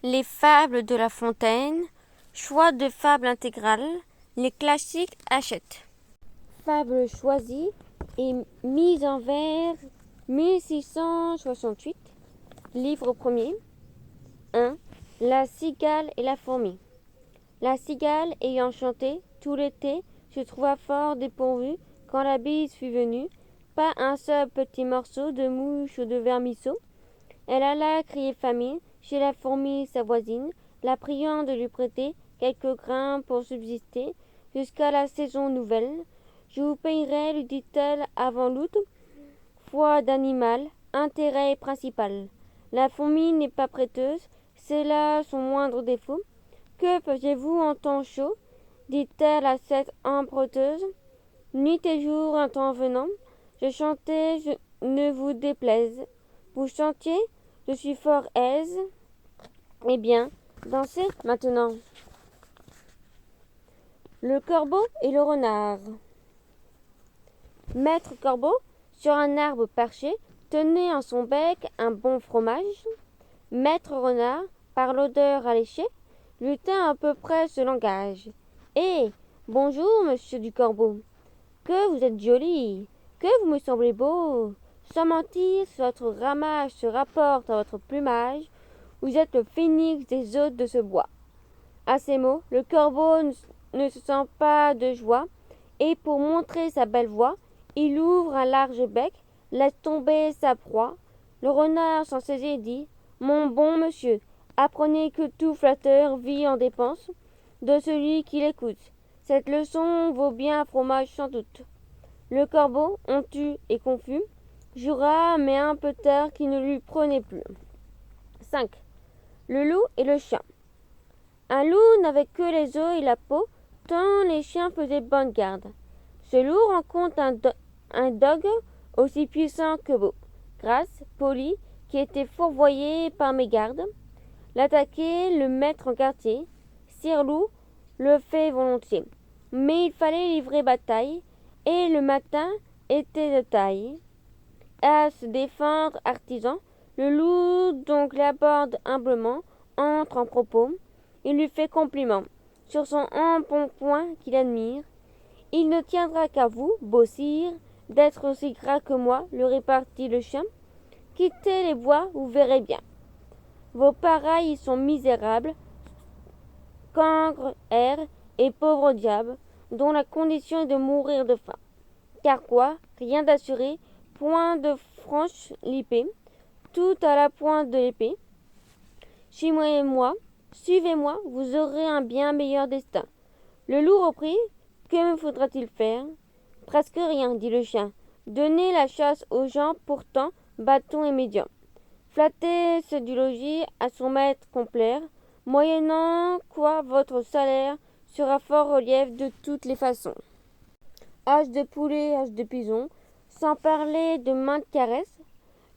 Les fables de La Fontaine, choix de fables intégrales, les classiques Hachette. Fable choisie et mise en vers 1668, livre premier. 1. La cigale et la fourmi. La cigale, ayant chanté tout l'été, se trouva fort dépourvue quand la bise fut venue. Pas un seul petit morceau de mouche ou de vermisseau. Elle alla crier famine chez la fourmi sa voisine, la priant de lui prêter quelques grains pour subsister jusqu'à la saison nouvelle. Je vous payerai, lui dit-elle avant l'août, foi d'animal, intérêt principal. La fourmi n'est pas prêteuse, c'est là son moindre défaut. Que faisiez-vous en temps chaud dit-elle à cette emprunteuse. Nuit et jour, un temps venant, je chantais, je ne vous déplaise. Vous chantiez, je suis fort aise. Eh bien, dansez maintenant. Le corbeau et le renard. Maître corbeau, sur un arbre perché, tenait en son bec un bon fromage. Maître renard, par l'odeur alléchée, lui tint à peu près ce langage. Eh, bonjour, monsieur du corbeau. Que vous êtes joli, que vous me semblez beau. Sans mentir, si votre ramage se rapporte à votre plumage, vous êtes le phénix des hôtes de ce bois. À ces mots, le corbeau ne se sent pas de joie, et pour montrer sa belle voix, il ouvre un large bec, laisse tomber sa proie. Le renard s'en saisit et dit « Mon bon monsieur, apprenez que tout flatteur vit en dépense de celui qui l'écoute. Cette leçon vaut bien un fromage sans doute. » Le corbeau, honteux et confus, jura, mais un peu tard, qu'il ne lui prenait plus. 5. Le loup et le chien. Un loup n'avait que les os et la peau, tant les chiens faisaient bonne garde. Ce loup rencontre un dogue aussi puissant que beau, grâce, poli, qui était fourvoyé par mégarde. L'attaquer, le mettre en quartier, Sire Loup le fait volontiers. Mais il fallait livrer bataille, et le matin était de taille. À se défendre artisan, le loup donc l'aborde humblement, entre en propos. Il lui fait compliment sur son embonpoint qu'il admire. Il ne tiendra qu'à vous, beau sire, d'être aussi gras que moi, lui répartit le chien. Quittez les bois, vous verrez bien. Vos pareils y sont misérables, cancres, airs et pauvres diables, dont la condition est de mourir de faim. Car quoi, rien d'assuré, point de franche lipée, tout à la pointe de l'épée. Suivez-moi, vous aurez un bien meilleur destin. Le loup reprit. Que me faudra-t-il faire? Presque rien, dit le chien. Donner la chasse aux gens pourtant bâtons et médians. Flatter ce du logis à son maître complaire, moyennant quoi votre salaire sera fort relief de toutes les façons. Hache de poulet, hache de pigeon, sans parler de maintes caresses,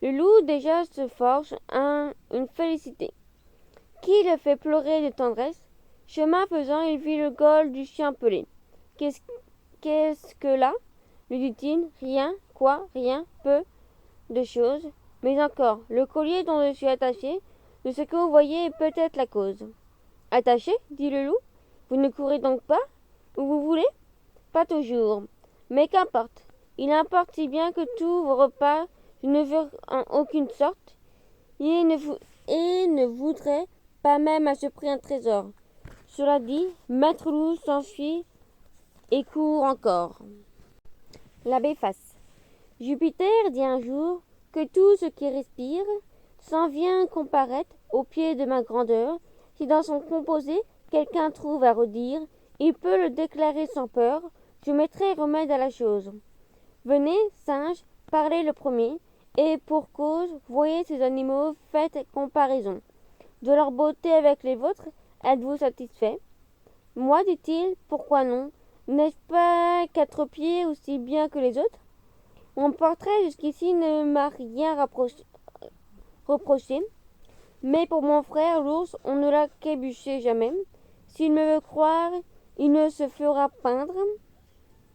le loup déjà se forge une félicité qui le fait pleurer de tendresse. Chemin faisant, il vit le gol du chien pelé. Qu'est-ce que là lui dit-il. Rien, quoi, rien, peu de choses. Mais encore, le collier dont je suis attaché, de ce que vous voyez est peut-être la cause. Attaché dit le loup. Vous ne courez donc pas où vous voulez? Pas toujours. Mais qu'importe. Il importe si bien que tous vos repas, je ne veux en aucune sorte, et ne voudrais pas même à ce prix un trésor. Cela dit, Maître Loup s'enfuit et court encore. L'abbé Face. Jupiter dit un jour que tout ce qui respire s'en vient comparaître au pied de ma grandeur. Si dans son composé quelqu'un trouve à redire, il peut le déclarer sans peur. Je mettrai remède à la chose. Venez, singes, parlez le premier, et pour cause, voyez ces animaux, faites comparaison. De leur beauté avec les vôtres, êtes-vous satisfait? Moi, dit-il, pourquoi non? N'ai-je pas 4 pieds aussi bien que les autres? Mon portrait jusqu'ici ne m'a rien reproché, mais pour mon frère l'ours, on ne l'a qu'ébuché jamais. S'il me veut croire, il ne se fera peindre.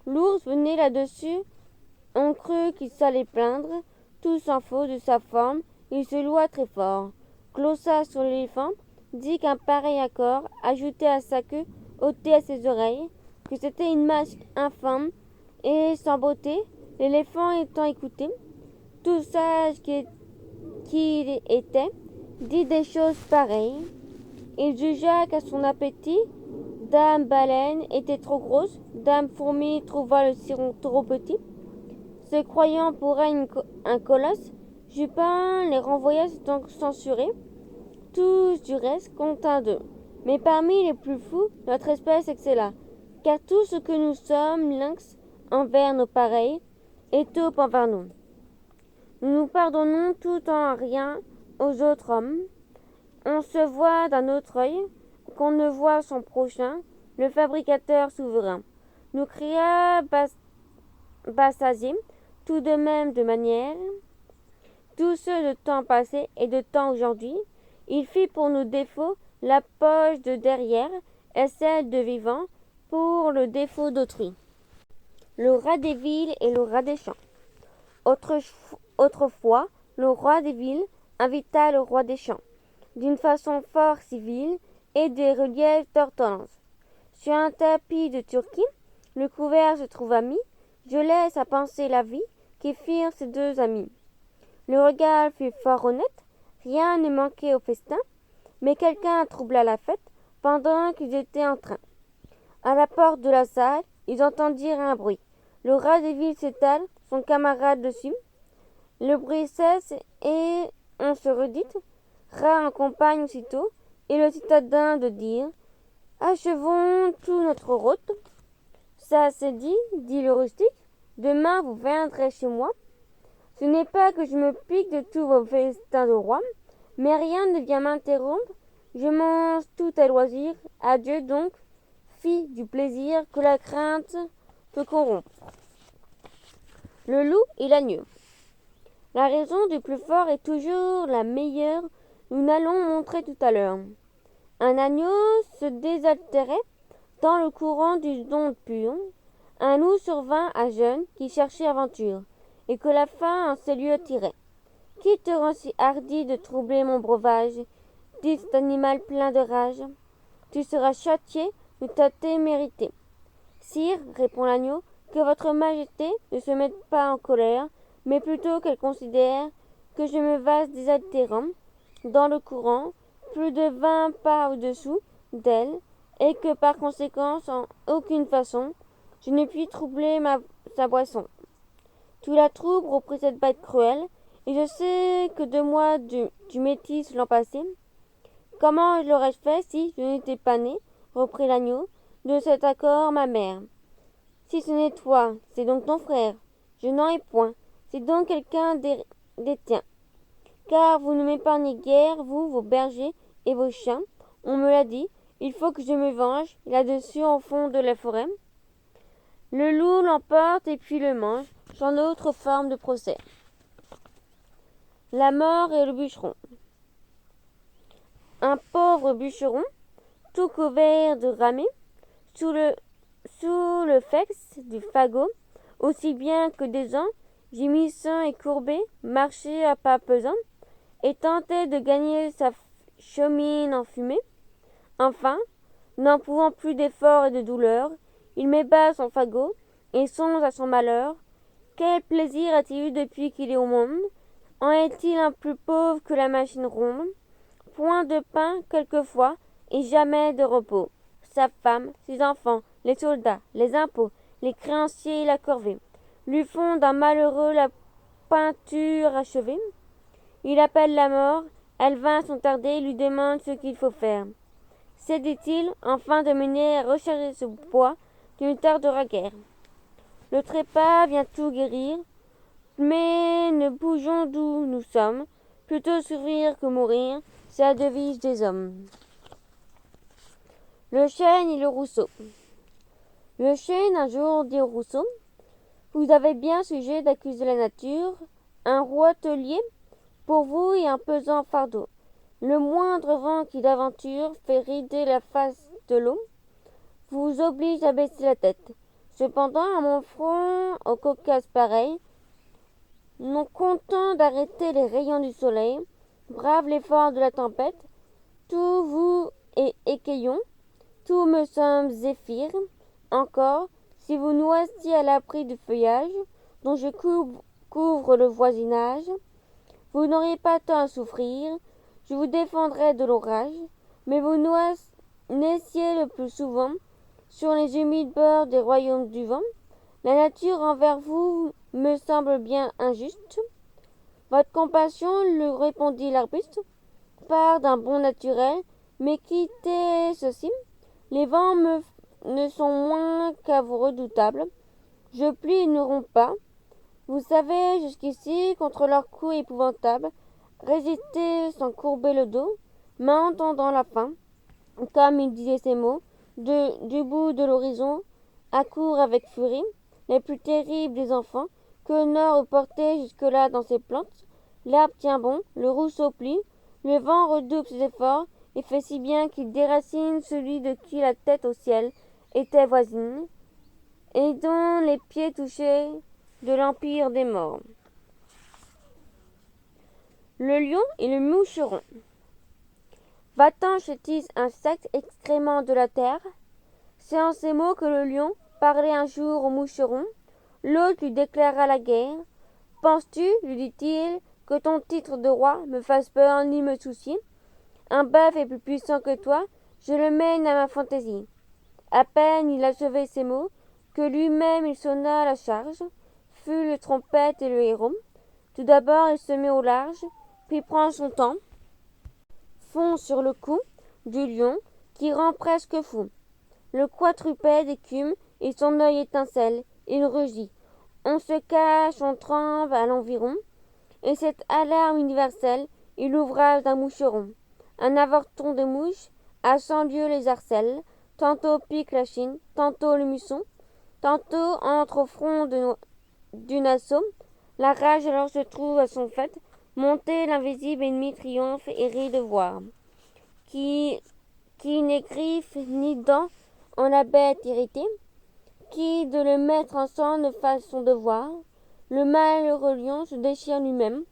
L'ours venait là-dessus, on crut qu'il s'allait plaindre. Tout s'en faut de sa forme, il se loua très fort. Clossa sur l'éléphant, dit qu'un pareil accord ajoutait à sa queue, ôté à ses oreilles, que c'était une masque infâme et sans beauté. L'éléphant étant écouté, tout sage qu'il était, dit des choses pareilles. Il jugea qu'à son appétit, Dame Baleine était trop grosse, Dame Fourmi trouva le ciron trop petit. Se croyant pour elle un colosse, Jupin les renvoya donc censurés. Tous, du reste, continrent d'eux. Mais parmi les plus fous, notre espèce excella, car tout ce que nous sommes, lynx, envers nos pareils, et taupe envers nous. Nous nous pardonnons tout en rien aux autres hommes. On se voit d'un autre œil, qu'on ne voit son prochain, le fabricateur souverain. Nous cria Bassasier, tout de même de manière, tous ceux de temps passé et de temps aujourd'hui, il fit pour nos défauts la poche de derrière et celle de vivant pour le défaut d'autrui. Le rat des villes et le rat des champs. Autrefois, le roi des villes invita le roi des champs, d'une façon fort civile et des reliefs d'ortolance. Sur un tapis de Turquie, le couvert se trouva mis. Je laisse à penser la vie qu'y firent ces deux amis. Le regard fut fort honnête, rien ne manquait au festin, mais quelqu'un troubla la fête pendant qu'ils étaient en train. À la porte de la salle, ils entendirent un bruit. Le rat des villes s'étale, son camarade dessus. Le bruit cesse et on se redite. Rat en compagne aussitôt, et le citadin de dire « Achevons tout notre rôte. » Ça c'est dit, dit le rustique. Demain vous viendrez chez moi. Ce n'est pas que je me pique de tous vos festins de roi, mais rien ne vient m'interrompre. Je mange tout à loisir. Adieu donc, fille du plaisir que la crainte peut corrompre. Le loup et l'agneau. La raison du plus fort est toujours la meilleure. Nous n'allons montrer tout à l'heure. Un agneau se désaltérait dans le courant du don pur. Un loup survint à jeune qui cherchait aventure, et que la faim en ces lieux tirait. Qui te rend si hardi de troubler mon breuvage, dit cet animal plein de rage. Tu seras châtié de ta témérité. Sire, répond l'agneau, que votre majesté ne se mette pas en colère, mais plutôt qu'elle considère que je me vasse désaltérant dans le courant, plus de 20 pas au-dessous d'elle, et que par conséquent, en aucune façon, je ne puis troubler sa boisson. Tu la troubles, reprit cette bête cruelle, et je sais que de moi tu métis l'an passé. Comment l'aurais-je fait si je n'étais pas né, reprit l'agneau, de cet accord ma mère. Si ce n'est toi, c'est donc ton frère. Je n'en ai point, c'est donc quelqu'un des tiens. Car vous ne m'épargnez guère, vous, vos bergers et vos chiens. On me l'a dit, il faut que je me venge, là-dessus au fond de la forêt. Le loup l'emporte et puis le mange, sans autre forme de procès. La mort et le bûcheron. Un pauvre bûcheron, tout couvert de ramée, sous le fex du fagot, aussi bien que des ans, gémissant et courbé, marchait à pas pesants, et tentait de gagner sa chemine enfumée. Enfin, n'en pouvant plus d'effort et de douleur, il met bas son fagot et songe à son malheur. Quel plaisir a-t-il eu depuis qu'il est au monde? En est-il un plus pauvre que la machine ronde? Point de pain quelquefois et jamais de repos. Sa femme, ses enfants, les soldats, les impôts, les créanciers et la corvée lui font d'un malheureux la peinture achevée. Il appelle la mort, elle vint sans tarder, lui demande ce qu'il faut faire. C'est, dit-il, enfin de mener à recharger ce bois, tu ne tarderas guère. Le trépas vient tout guérir, mais ne bougeons d'où nous sommes, plutôt survivre que mourir, c'est la devise des hommes. Le chêne et le rousseau. Le chêne un jour dit au rousseau, vous avez bien sujet d'accuser la nature, un roitelier pour vous et un pesant fardeau. Le moindre vent qui d'aventure fait rider la face de l'eau vous oblige à baisser la tête. Cependant, à mon front, au Caucase pareil, non content d'arrêter les rayons du soleil, brave l'effort de la tempête, Tout vous est écaillon, tout me semble zéphyr. Encore, si vous noisiez à l'abri du feuillage, dont je couvre le voisinage, vous n'auriez pas tant à souffrir, je vous défendrais de l'orage, mais vous naissiez le plus souvent sur les humides bords des royaumes du vent. La nature envers vous me semble bien injuste. Votre compassion, lui répondit l'arbuste, part d'un bon naturel, mais quittez ceci. Les vents ne sont moins qu'à vous redoutables. Je plie, ils n'auront pas. Vous savez, jusqu'ici, contre leurs coups épouvantables, résister sans courber le dos, mais entendant la fin, comme il disait ces mots, du bout de l'horizon, accourent avec furie les plus terribles des enfants que le nord portait jusque-là dans ses plantes. L'arbre tient bon, le rousseau plie, le vent redouble ses efforts et fait si bien qu'il déracine celui de qui la tête au ciel était voisine, et dont les pieds touchaient de l'empire des morts. Le lion et le moucheron. Va-t'en, chétise, insecte excrément de la terre. C'est en ces mots que le lion parlait un jour au moucheron. L'autre lui déclara la guerre. Penses-tu, lui dit-il, que ton titre de roi me fasse peur ni me soucie? Un bœuf est plus puissant que toi, je le mène à ma fantaisie. À peine il achevait ces mots, que lui-même il sonna à la charge, fut le trompette et le héros. Tout d'abord il se met au large, puis prend son temps, fond sur le cou du lion, qui rend presque fou. Le quadrupède écume, et son œil étincelle, il rugit. On se cache, on tremble à l'environ, et cette alarme universelle est l'ouvrage d'un moucheron. Un avorton de mouches, à 100 lieues les harcèle, tantôt pique la Chine, tantôt le muçon, tantôt entre au front d'une assaut. La rage alors se trouve à son fait, monter l'invisible ennemi triomphe et rit de voir. Qui n'est griffe ni dents en la bête irritée, qui de le mettre en sang ne fasse son devoir. Le malheureux lion se déchire lui-même,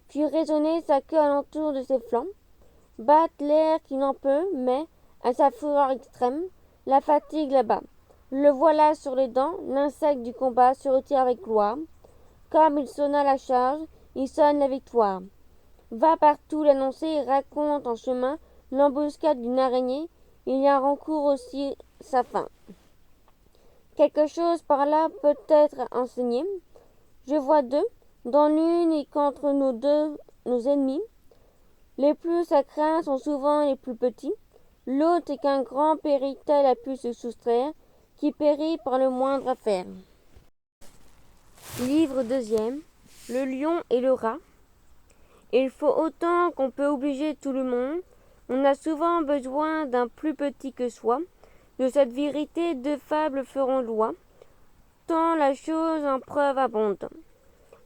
fit résonner sa queue alentour de ses flancs, batte l'air qui n'en peut, mais, à sa fureur extrême, la fatigue là-bas. Le voilà sur les dents, l'insecte du combat se retire avec gloire. Comme il sonna la charge, il sonne la victoire. Va partout l'annoncer et raconte en chemin l'embuscade d'une araignée. Il y a rencourt aussi sa fin. Quelque chose par là peut être enseigné. Je vois deux, dans l'une et qu'entre nos ennemis, les plus à craindre sont souvent les plus petits. L'autre est qu'un grand périt-tel a pu se soustraire, qui périt par le moindre affaire. Livre deuxième. Le lion et le rat. Il faut autant qu'on peut obliger tout le monde. On a souvent besoin d'un plus petit que soi. De cette vérité, deux fables feront loi, tant la chose en preuve abonde.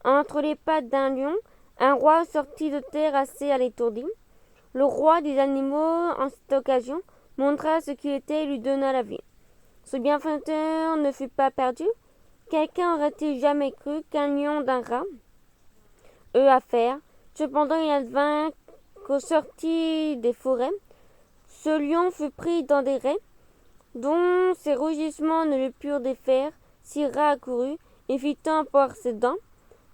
Entre les pattes d'un lion, un roi sortit de terre assez à l'étourdi. Le roi des animaux, en cette occasion, montra ce qu'il était et lui donna la vie. Ce bienfaiteur ne fut pas perdu. Quelqu'un aurait-il jamais cru qu'un lion d'un rat eut à faire? Cependant, il advint qu'au sortir des forêts, ce lion fut pris dans des rets, dont ses rugissements ne le purent défaire. Si rat accourut et fit tant par ses dents,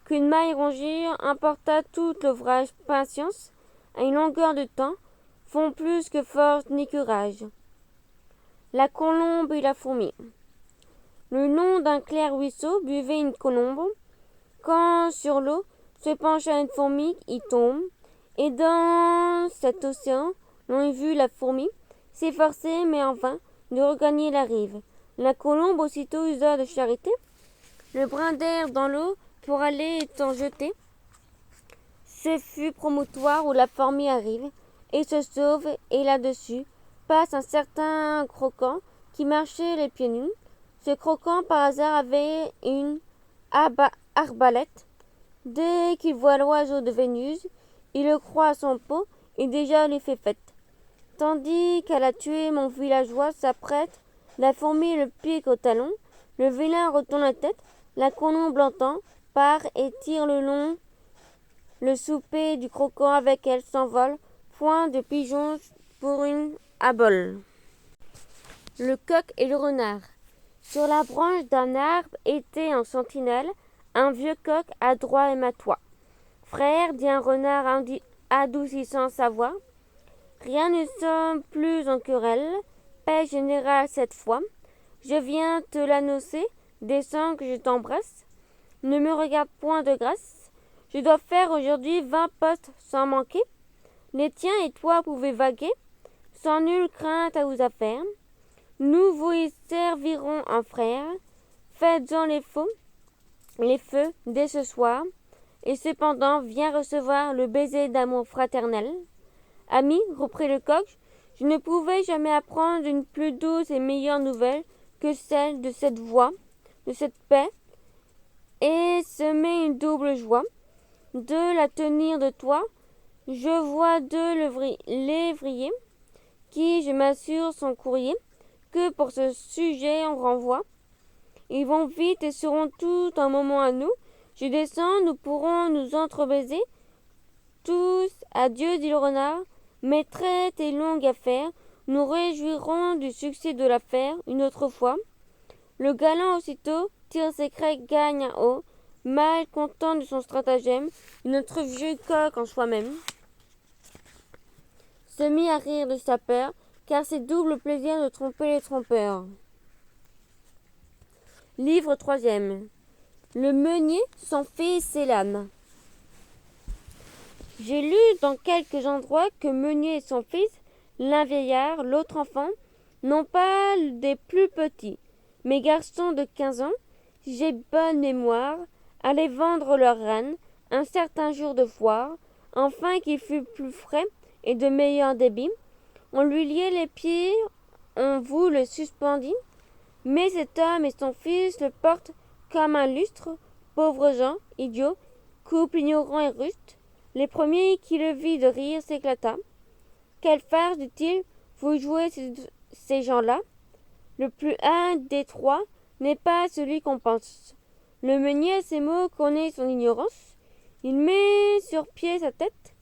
qu'une maille rongie emporta tout l'ouvrage. Patience, à une longueur de temps, font plus que force ni courage. La colombe et la fourmi. Le long d'un clair ruisseau buvait une colombe. Quand sur l'eau se pencha une fourmi, y tombe. Et dans cet océan, l'on y vit la fourmi s'efforcer, mais en vain, de regagner la rive. La colombe aussitôt usa de charité. Le brin d'air dans l'eau pour aller étant jeté, ce fut promontoire où la fourmi arrive et se sauve, et là-dessus passe un certain croquant qui marchait les pieds nus. Ce croquant par hasard avait une arbalète. Dès qu'il voit l'oiseau de Vénus, il le croit à son pot et déjà lui fait fête. Tandis qu'à la tuer, mon villageois s'apprête, la fourmi le pique au talon, le vilain retourne la tête, la colombe l'entend, part et tire le long le souper du croquant avec elle, s'envole, point de pigeon pour une habole. Le coq et le renard. Sur la branche d'un arbre était en sentinelle un vieux coq adroit et matois. Frère, dit un renard adoucissant sa voix, rien ne sommes plus en querelle, paix générale cette fois. Je viens te l'annoncer, descends que je t'embrasse. Ne me regarde point de grâce. Je dois faire aujourd'hui 20 postes sans manquer. Les tiens et toi pouvez vaguer, sans nulle crainte à vous affaire. Nous vous y servirons en frères. Faites-en les feux dès ce soir. Et cependant, viens recevoir le baiser d'amour fraternel. Ami, reprit le coq, je ne pouvais jamais apprendre une plus douce et meilleure nouvelle que celle de cette voix, de cette paix, et semer une double joie. De la tenir de toi, je vois deux lévriers qui, je m'assure, sont courriers, que pour ce sujet on renvoie. Ils vont vite et seront tout un moment à nous. Je descends, nous pourrons nous entrebaiser. Tous, adieu, dit le renard. Mais traite et longue affaire, nous réjouirons du succès de l'affaire une autre fois. Le galant aussitôt tire ses crêts, gagne un haut, mal content de son stratagème, notre vieux coq en soi-même se mit à rire de sa peur, car c'est double plaisir de tromper les trompeurs. Livre troisième. Le meunier, son fils et l'âne. J'ai lu dans quelques endroits que Meunier et son fils, l'un vieillard, l'autre enfant, non pas des plus petits, mais garçons de 15 ans, j'ai bonne mémoire, allaient vendre leur renne un certain jour de foire, enfin qu'il fût plus frais et de meilleur débit. On lui liait les pieds, on vous le suspendit, mais cet homme et son fils le portent comme un lustre, pauvres gens, idiots, couple ignorant et ruste. Les premiers qui le vit de rire s'éclata. Quelle farce, dit-il, vous jouez ces gens-là. Le plus un des trois n'est pas celui qu'on pense. Le meunier à ces mots connaît son ignorance. Il met sur pied sa tête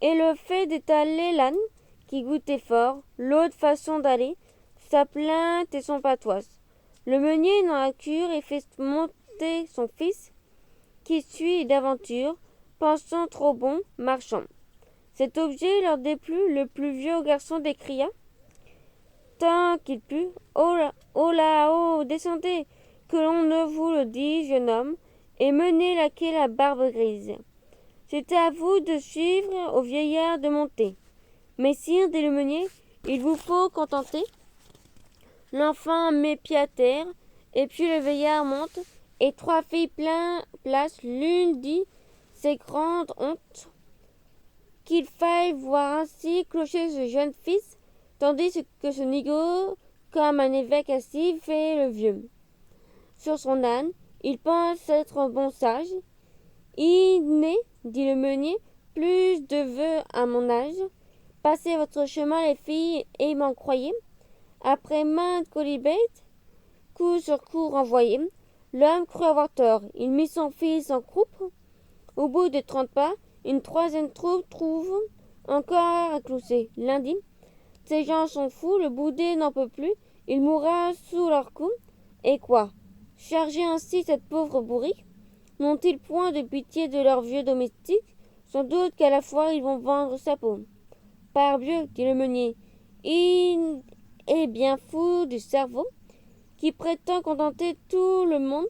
et le fait d'étaler l'âne qui goûtait fort, l'autre façon d'aller, sa plainte et son patoise. Le meunier dans la cure et fait monter son fils qui suit d'aventure, pensant trop bon, marchand. Cet objet leur déplut, le plus vieux garçon décria, tant qu'il put, oh là, oh, descendez, que l'on ne vous le dise, jeune homme, et menez laquais la barbe grise. C'est à vous de suivre, au vieillard de monter. Messire, dit le meunier, il vous faut contenter. L'enfant met pied à terre, et puis le vieillard monte, et trois filles placent, l'une dit, c'est grande honte qu'il faille voir ainsi clocher ce jeune fils, tandis que ce nigaud, comme un évêque assis, fait le vieux. Sur son âne, il pense être un bon sage. Il n'est, dit le meunier, plus de vœux à mon âge. Passez votre chemin, les filles, et m'en croyez. Après maintes colibètes, coup sur coup renvoyés, l'homme crut avoir tort. Il mit son fils en croupe. Au bout de 30 pas, une troisième troupe trouve encore à clousser. L'un dit, ces gens sont fous, le boudet n'en peut plus, il mourra sous leur coup. Et quoi? Charger ainsi cette pauvre bourrique? N'ont-ils point de pitié de leurs vieux domestiques? Sans doute qu'à la foire ils vont vendre sa peau. Parbleu, dit le meunier, il est bien fou du cerveau, qui prétend contenter tout le monde,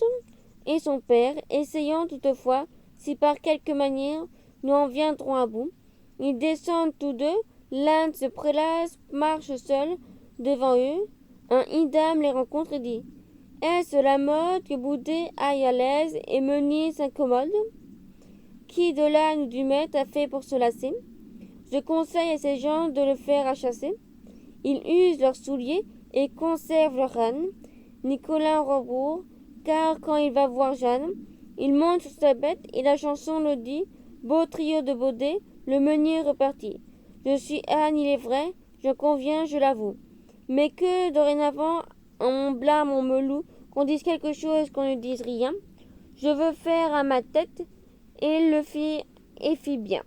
et son père, essayant toutefois, si par quelque manière nous en viendrons à bout. Ils descendent tous deux, l'un se prélasse, marche seul devant eux. Un idam les rencontre et dit, est-ce la mode que Boudet aille à l'aise et Meunier s'incommode? Qui de l'âne ou du maître a fait pour se lasser? Je conseille à ces gens de le faire achasser. Ils usent leurs souliers et conservent leur âne. Nicolas en rebours, car quand il va voir Jeanne, il monte sur sa bête et la chanson le dit. Beau trio de Baudet, le meunier repartit. Je suis âne, il est vrai, je conviens, je l'avoue. Mais que, dorénavant, on blâme, on me loue, qu'on dise quelque chose, qu'on ne dise rien. Je veux faire à ma tête, et le fit bien.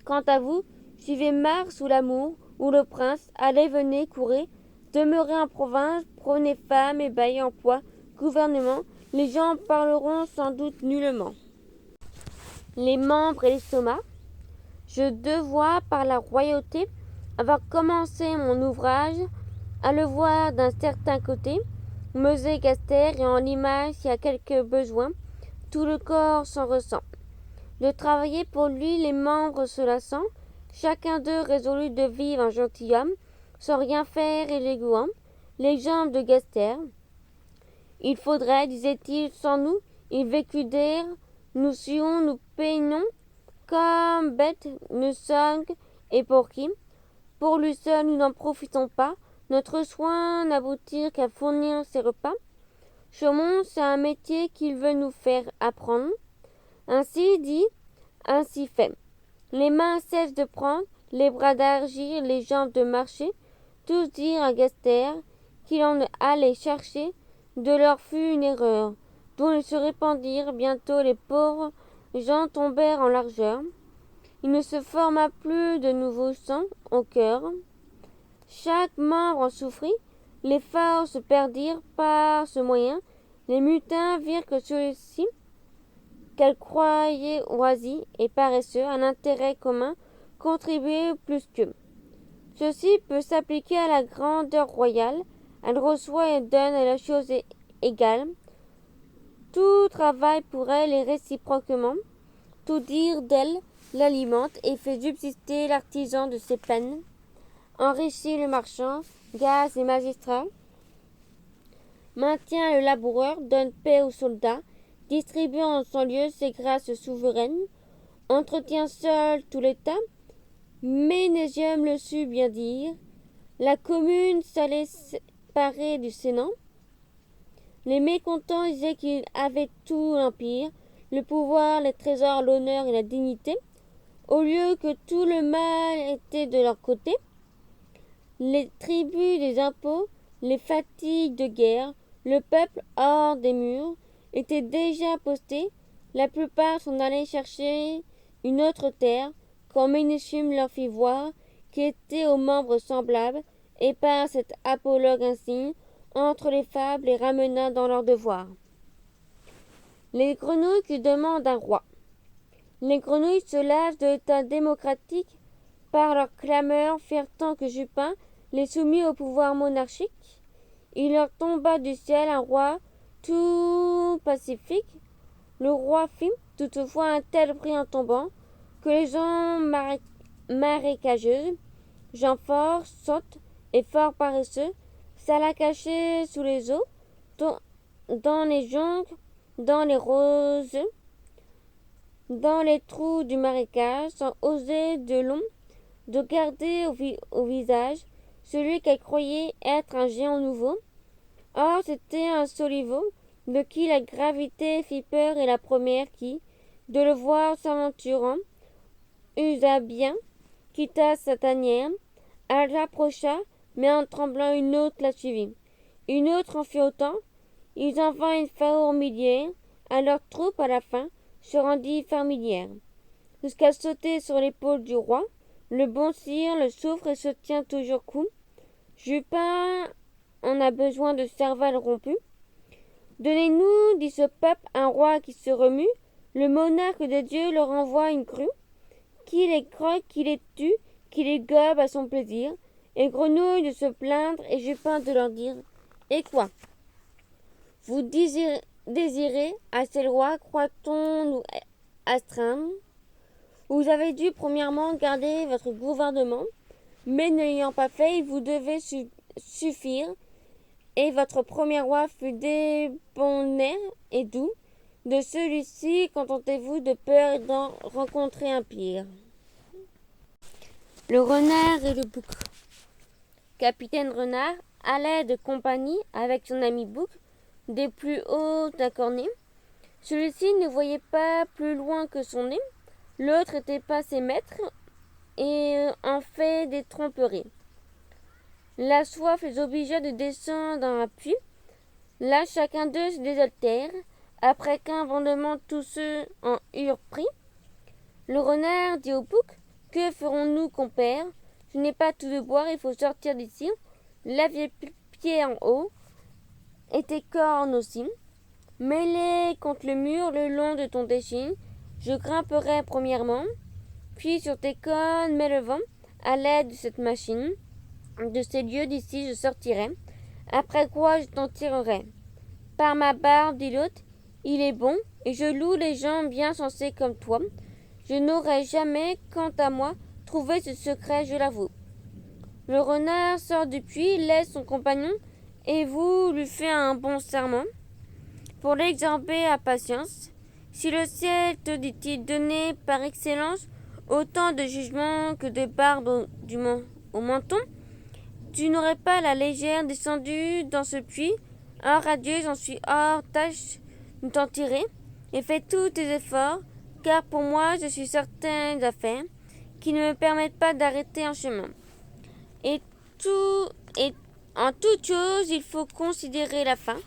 Quant à vous, suivez Mars ou l'amour, ou le prince, allez, venez, courez, demeurez en province, prenez femme et baillez en poids, gouvernement, les gens parleront sans doute nullement. Les membres et l'estomac. Je devois, par la royauté, avoir commencé mon ouvrage, à le voir d'un certain côté, Meusé Gaster, et en l'image, s'il y a quelque besoin, tout le corps s'en ressent. De travailler pour lui, les membres se lassant, chacun d'eux résolu de vivre un gentilhomme, sans rien faire et l'égoant, les jambes de Gaster. Il faudrait, disait-il, sans nous, il vécut d'air, nous suons, nous peignons, comme bêtes, nous sommes, et pour qui? Pour lui seul, nous n'en profitons pas, notre soin n'aboutit qu'à fournir ses repas. Chaumont, c'est un métier qu'il veut nous faire apprendre. Ainsi dit, ainsi fait. Les mains cessent de prendre, les bras d'agir, les jambes de marcher. Tous dirent à Gaster qu'il en allait chercher. De leur fut une erreur, dont ils se répandirent. Bientôt les pauvres gens tombèrent en largeur. Il ne se forma plus de nouveau sang au cœur. Chaque membre en souffrit. Les forces se perdirent par ce moyen. Les mutins virent que ceux-ci, qu'elles croyaient oisifs et paresseux, un intérêt commun, contribuaient plus qu'eux. Ceci peut s'appliquer à la grandeur royale. Elle reçoit et donne à la chose égale. Tout travail pour elle et réciproquement. Tout dire d'elle l'alimente et fait subsister l'artisan de ses peines. Enrichit le marchand, gaze les magistrats. Maintient le laboureur, donne paix aux soldats. Distribue en son lieu ses grâces souveraines. Entretient seul tout l'État. Ménésium le sut bien dire. La commune s'allait séparer du Sénat. Les mécontents disaient qu'il avait tout l'empire, le pouvoir, les trésors, l'honneur et la dignité, au lieu que tout le mal était de leur côté. Les tributs des impôts, les fatigues de guerre, le peuple hors des murs, étaient déjà postés. La plupart s'en allaient chercher une autre terre, quand Ménéchum leur fit voir, qui était aux membres semblables, et par cet apologue insigne, entre les fables, les ramena dans leur devoir. Les grenouilles qui demandent un roi. Les grenouilles se lavent de l'état démocratique par leur clameur, firent tant que Jupin les soumit au pouvoir monarchique. Il leur tomba du ciel un roi tout pacifique. Le roi fit toutefois un tel bruit en tombant que les gens marécageuses, gens forts, sottes et fort paresseux, s'alla cacher sous les eaux, dans les joncs, dans les roses, dans les trous du marécage, sans oser de long de garder au visage celui qu'elle croyait être un géant nouveau. Or c'était un soliveau, de qui la gravité fit peur, et la première qui, de le voir s'aventurant, usa bien, quitta sa tanière, elle l'approcha, mais en tremblant une autre la suivit. Une autre en fit autant. Ils en vinrent une fourmilière, à leur troupe à la fin se rendit familière, jusqu'à sauter sur l'épaule du roi. Le bon sire le souffre et se tient toujours cool. Jupin en a besoin de cervelle rompue. Donnez-nous, dit ce peuple, un roi qui se remue. Le monarque de Dieu leur envoie une crue, qui les croque, qui les tue, qui les gobe à son plaisir. Et Grenouille de se plaindre, et Jupin de leur dire: et quoi? Vous désirez à ces lois, croit-on nous astreindre? Vous avez dû premièrement garder votre gouvernement, mais ne l'ayant pas fait, il vous devait suffire, et votre premier roi fut débonnaire et doux. De celui-ci, contentez-vous de peur d'en rencontrer un pire. Le renard et le bouc. Capitaine Renard allait de compagnie avec son ami Bouc, des plus hauts d'un cornet. Celui-ci ne voyait pas plus loin que son nez. L'autre était pas ses maîtres et en fait des tromperies. La soif les obligea de descendre dans un puits. Là, chacun d'eux se désaltère. Après qu'un vendement tous ceux en eurent pris, le renard dit au bouc: Que ferons-nous, compère? Je n'ai pas tout de boire, il faut sortir d'ici. Lève les pieds en haut, et tes cornes aussi. Mets-les contre le mur le long de ton déchin. Je grimperai premièrement, puis sur tes cornes mets le vent. À l'aide de cette machine, de ces lieux d'ici je sortirai. Après quoi je t'en tirerai. Par ma barbe, dit l'autre, il est bon, et je loue les gens bien sensés comme toi. Je n'aurais jamais, quant à moi, trouvé ce secret, je l'avoue. Le renard sort du puits, laisse son compagnon, et vous lui fait un bon serment, pour l'exorber à patience. Si le ciel te dit-il donner par excellence autant de jugement que de barbe au menton, tu n'aurais pas la légère descendue dans ce puits. Or, adieu, j'en suis hors tâche de t'en tirer, et fais tous tes efforts, car pour moi, je suis certain d'affaires qui ne me permettent pas d'arrêter en chemin. Et en toute chose, il faut considérer la fin.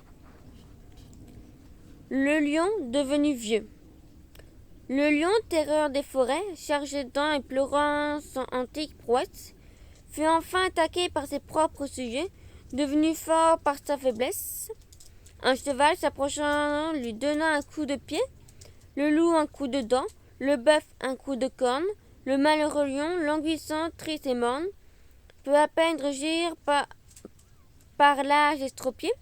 Le lion devenu vieux. Le lion, terreur des forêts, chargé de dents et pleurant son antique prouesse, fut enfin attaqué par ses propres sujets, devenu fort par sa faiblesse. Un cheval s'approchant lui donna un coup de pied, le loup un coup de dent, le bœuf un coup de corne, le malheureux lion, languissant, triste et morne, peut à peine rugir par l'âge estropié.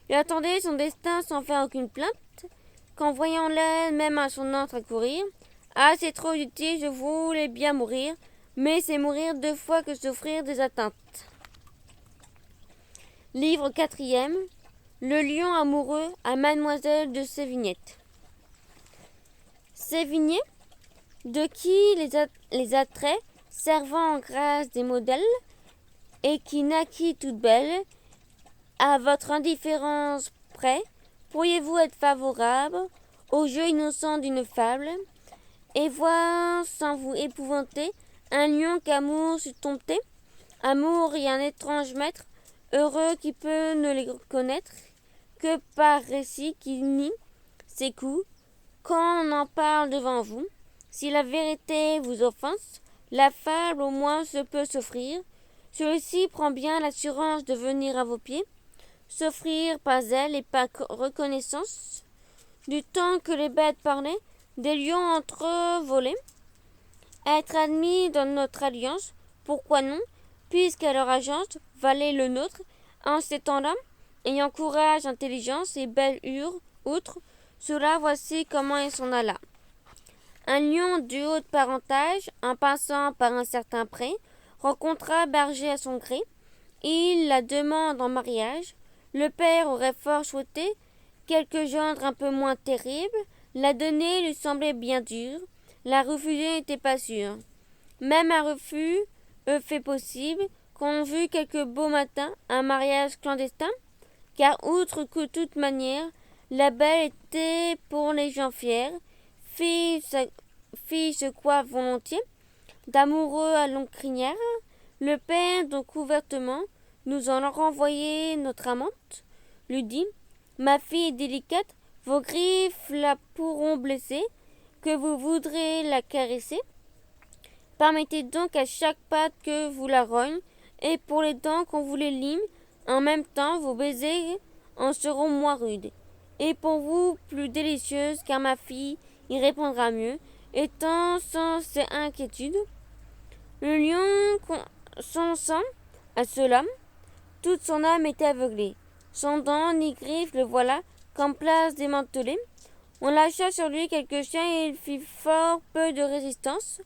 Il attendait son destin sans faire aucune plainte, qu'en voyant l'aide même à son antre à courir. Ah, c'est trop utile, je voulais bien mourir, mais c'est mourir 2 fois que souffrir des atteintes. Livre 4e. Le lion amoureux à Mademoiselle de Sévignette. Sévigné, de qui les attraits, servant en grâce des modèles, et qui naquit toute belle, à votre indifférence près, pourriez-vous être favorable au jeu innocent d'une fable, et voir sans vous épouvanter un lion qu'amour sut dompter, amour et un étrange maître, heureux qui peut ne les connaître que par récit qui nie ses coups, quand on en parle devant vous. Si la vérité vous offense, la fable au moins se peut s'offrir. Celui-ci prend bien l'assurance de venir à vos pieds, s'offrir par zèle et par reconnaissance. Du temps que les bêtes parlaient, des lions entre eux volaient. Être admis dans notre alliance, pourquoi non, puisqu'à leur agence valait le nôtre, en ces temps-là, ayant courage, intelligence et belle outre, cela voici comment il s'en alla. Un lion du haut parentage, en passant par un certain pré, rencontra berger à son gré. Il la demande en mariage. Le père aurait fort souhaité quelque gendre un peu moins terrible. La donner lui semblait bien dure. La refuser n'était pas sûr. Même un refus fait possible qu'on vit quelques beaux matins un mariage clandestin, car outre que toute manière, la belle était pour les gens fiers, fille se coiffe volontiers, d'amoureux à longue crinière. Le père, donc ouvertement, nous en renvoyer notre amante, lui dit, ma fille est délicate, vos griffes la pourront blesser, que vous voudrez la caresser. Permettez donc à chaque patte que vous la rogne, et pour les dents qu'on vous les lime, en même temps vos baisers en seront moins rudes, et pour vous plus délicieuses, car ma fille y répondra mieux, étant sans ces inquiétudes. Le lion consent à cela, toute son âme était aveuglée. Sans dents ni griffes, le voilà, qu'en place démantelé. On lâcha sur lui quelques chiens et il fit fort peu de résistance.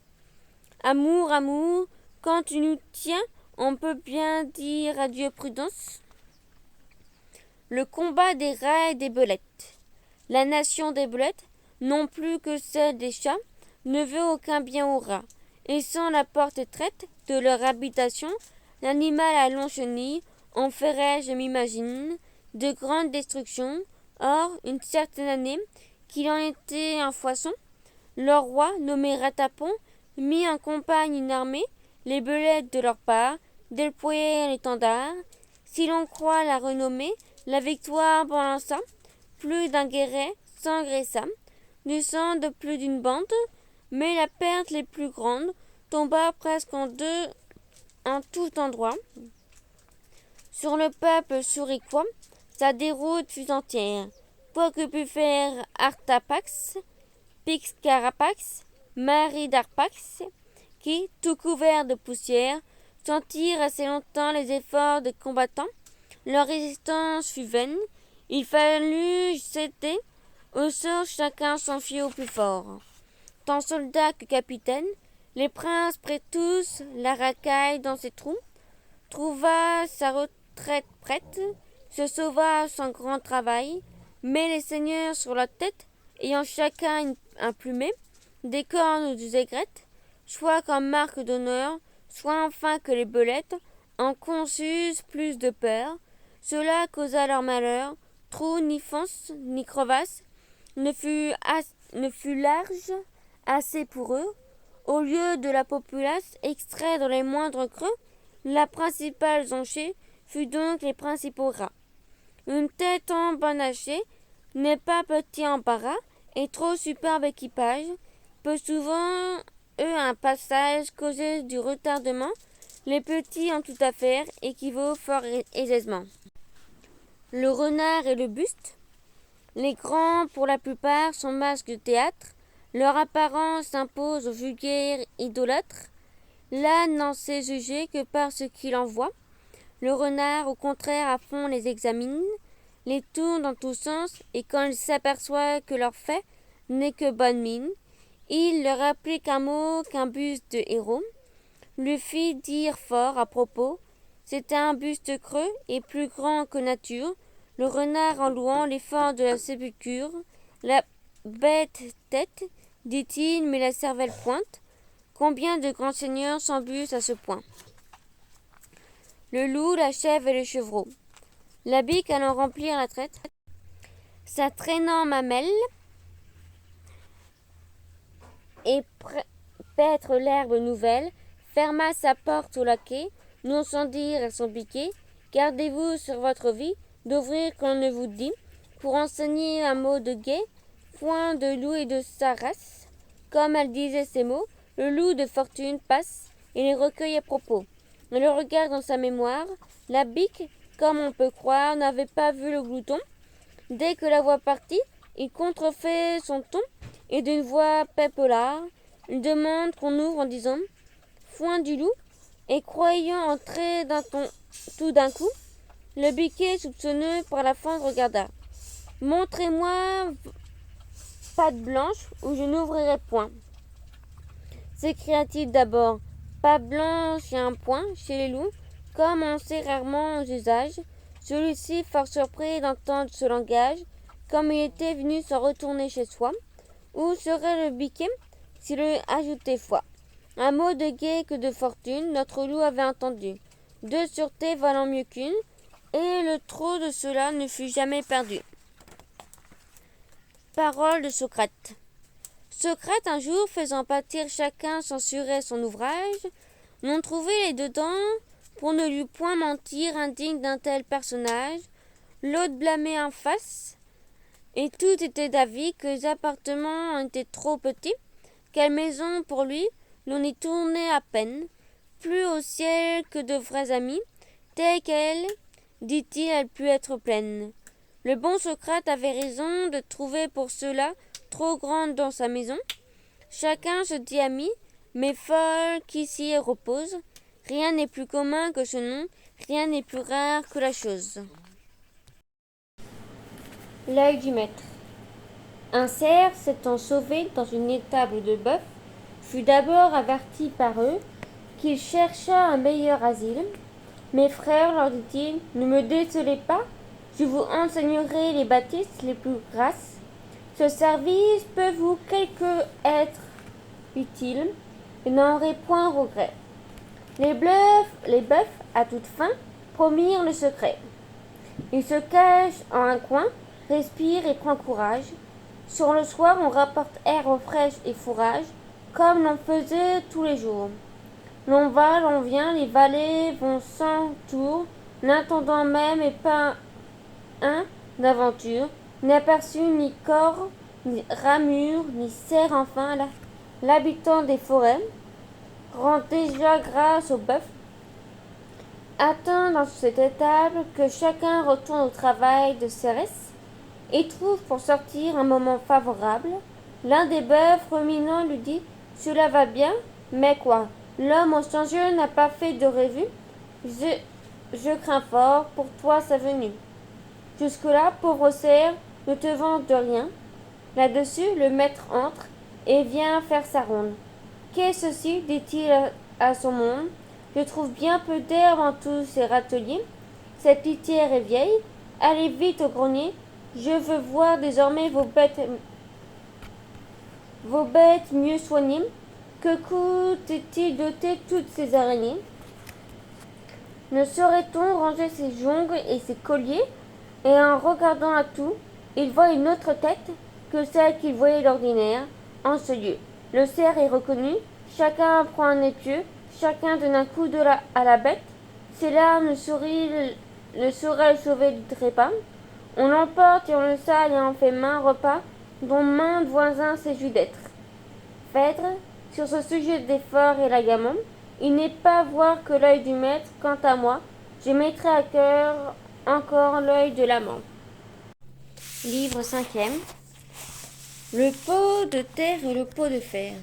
Amour, amour, quand tu nous tiens, on peut bien dire adieu prudence. Le combat des rats et des belettes. La nation des belettes, non plus que celle des chats, ne veut aucun bien aux rats, et sans la porte étroite de leur habitation, l'animal à longues chenilles en ferait, je m'imagine, de grandes destructions. Or, une certaine année, qu'il en était un foisson, leur roi, nommé Ratapon, mit en campagne une armée, les belettes de leur part, déployèrent l'étendard. Si l'on croit la renommée, la victoire balança, plus d'un guéret s'engraissa, du sang de plus d'une bande, mais la perte les plus grandes tomba presque en deux en tout endroit. Sur le peuple souriquois, sa déroute fut entière. Quoi que pût faire Artapax, Pixcarapax, Marie d'Arpax, qui, tout couverts de poussière, sentirent assez longtemps les efforts des combattants, leur résistance fut vaine, il fallut céder au sort, chacun s'enfiait au plus fort. Tant soldats que capitaines, les princes prirent tous la racaille dans ses trous, trouva sa retraite prête, se sauva sans grand travail, mais les seigneurs sur la tête, ayant chacun un plumet, des cornes ou des aigrettes, soit comme marque d'honneur, soit enfin que les belettes en conçussent plus de peur. Cela causa leur malheur, trou ni fonce ni crevasse ne fut large assez pour eux. Au lieu de la populace, extrait dans les moindres creux, la principale jonchée fut donc les principaux rats. Une tête embanachée n'est pas petit embarras, et trop superbe équipage peut souvent, un passage causer du retardement. Les petits en toute affaire équivaut fort aisément. Le renard et le buste. Les grands, pour la plupart, sont masques de théâtre. Leur apparence s'impose aux vulgaires idolâtres. L'âne n'en sait juger que par ce qu'il en voit. Le renard, au contraire, à fond les examine, les tourne dans tous sens, et quand il s'aperçoit que leur fait n'est que bonne mine, il leur applique un mot qu'un buste de héros lui fit dire fort à propos. C'était un buste creux et plus grand que nature, le renard en louant l'effort de la sépulture. La bête tête, dit-il, mais la cervelle pointe. Combien de grands seigneurs s'embusent à ce point. Le loup, la chèvre et le chevreau. La bique allant remplir la traite, sa traînant mamelle, et paître l'herbe nouvelle, ferma sa porte au laquais, non sans dire à son piquet, gardez-vous sur votre vie d'ouvrir quand on ne vous dit, pour enseigner un mot de guet, point de loup et de sa race. Comme elle disait ces mots, le loup de fortune passe et les recueille à propos. On le regarde dans sa mémoire, la bique, comme on peut croire, n'avait pas vu le glouton. Dès que la voix partit, il contrefait son ton, et d'une voix pépelard, il demande qu'on ouvre en disant « Foin du loup », et croyant entrer tout d'un coup, le biquet soupçonneux par la fente regarda. « Montrez-moi patte blanche, ou je n'ouvrirai point. » S'écria-t-il d'abord. Pas blanche et un point, chez les loups, comme on sait rarement aux usages. Celui-ci, fort surpris d'entendre ce langage, comme il était venu s'en retourner chez soi. Où serait le biquet s'il eût ajouté foi? Un mot de guet que de fortune, notre loup avait entendu. Deux sûretés valant mieux qu'une, et le trop de cela ne fut jamais perdu. Parole de Socrate. Socrate, un jour, faisant pâtir chacun censurait son ouvrage, n'en trouvait les dedans, pour ne lui point mentir, indigne d'un tel personnage. L'autre blâmait en face, et tout était d'avis que les appartements étaient trop petits, quelle maison pour lui, l'on y tournait à peine, plus au ciel que de vrais amis, telle qu'elle, dit-il, elle put être pleine. Le bon Socrate avait raison de trouver pour cela trop grande dans sa maison. Chacun se dit ami, mais folle qui s'y repose. Rien n'est plus commun que ce nom, rien n'est plus rare que la chose. L'œil du maître. Un cerf, s'étant sauvé dans une étable de bœuf, fut d'abord averti par eux qu'il chercha un meilleur asile. Mes frères, leur dit-il, ne me décelez pas, je vous enseignerai les bâtisses les plus grasses. Ce service peut vous quelque être utile, et n'en aurez point regret. Les bœufs, à toute fin, promirent le secret. Ils se cachent en un coin, respirent et prennent courage. Sur le soir, on rapporte herbes fraîches et fourrage, comme l'on faisait tous les jours. L'on va, l'on vient, les valets vont sans tour, n'attendant même et pas un d'aventure, n'aperçut ni corps, ni ramure, ni cerf, enfin, l'habitant des forêts, rend déjà grâce au bœuf, atteint dans cette étape que chacun retourne au travail de Cérès et trouve pour sortir un moment favorable. L'un des bœufs, ruminant, lui dit: Cela va bien, mais quoi? L'homme au changeux n'a pas fait de revue. Je crains fort pour toi sa venue. Jusque-là, pauvre cerf, ne te vante de rien. Là-dessus, le maître entre et vient faire sa ronde. Qu'est-ce ceci dit-il à son monde. Je trouve bien peu d'herbe en tous ces râteliers. Cette litière est vieille. Allez vite au grenier. Je veux voir désormais vos bêtes mieux soignées. Que coûte-t-il d'ôter toutes ces araignées? Ne saurait-on ranger ses jongles et ses colliers? Et en regardant à tout, il voit une autre tête que celle qu'il voyait d'ordinaire en ce lieu. Le cerf est reconnu, chacun prend un épieu, chacun donne un coup à la bête. Ses larmes ne sauraient le sauver du trépas. On l'emporte et on le sale et en fait maint repas, dont maint voisin s'éjouit d'être. Phèdre, sur ce sujet d'effort et l'agament, il n'est pas voir que l'œil du maître. Quant à moi, je mettrai à cœur encore l'œil de l'amant. Livre 5e. Le pot de terre et le pot de fer.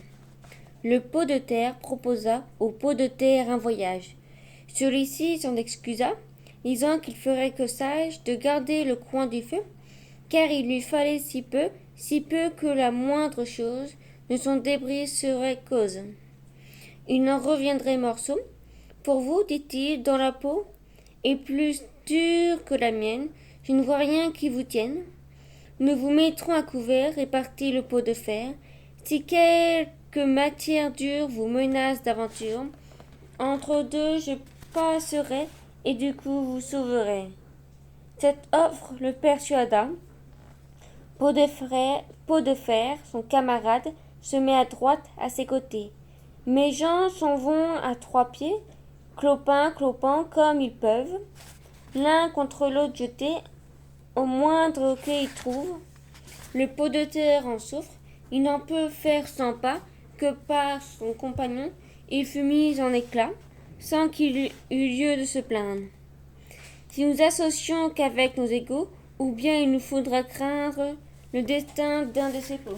Le pot de terre proposa au pot de terre un voyage. Celui-ci s'en excusa, disant qu'il ferait que sage de garder le coin du feu, car il lui fallait si peu que la moindre chose de son débris serait cause. Il n'en reviendrait morceau. Pour vous, dit-il, dans la peau est plus dure que la mienne, je ne vois rien qui vous tienne. Nous vous mettrons à couvert, répartit le pot de fer. Si quelque matière dure vous menace d'aventure, entre deux je passerai et du coup vous sauverai. Cette offre le persuada. Pot de fer, son camarade, se met à droite à ses côtés. Mes gens s'en vont à 3 pieds, clopant comme ils peuvent, l'un contre l'autre jetés, au moindre qu'ils trouvent. Le pot de terre en souffre, il n'en peut faire 100 pas, que par son compagnon il fut mis en éclat, sans qu'il eût lieu de se plaindre. Si nous associons qu'avec nos égaux, ou bien il nous faudra craindre le destin d'un de ces pots.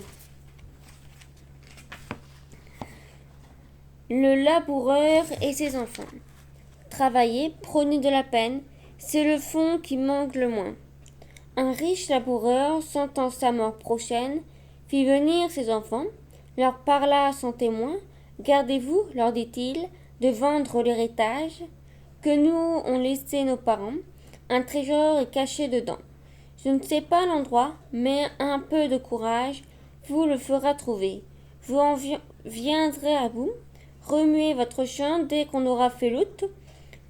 Le laboureur et ses enfants. Travailler, prôner de la peine, c'est le fond qui manque le moins. Un riche laboureur, sentant sa mort prochaine, fit venir ses enfants, leur parla sans témoin. Gardez-vous, leur dit-il, de vendre l'héritage que nous ont laissé nos parents. Un trésor est caché dedans. Je ne sais pas l'endroit, mais un peu de courage vous le fera trouver. Vous en viendrez à bout. Remuez votre champ dès qu'on aura fait l'outre.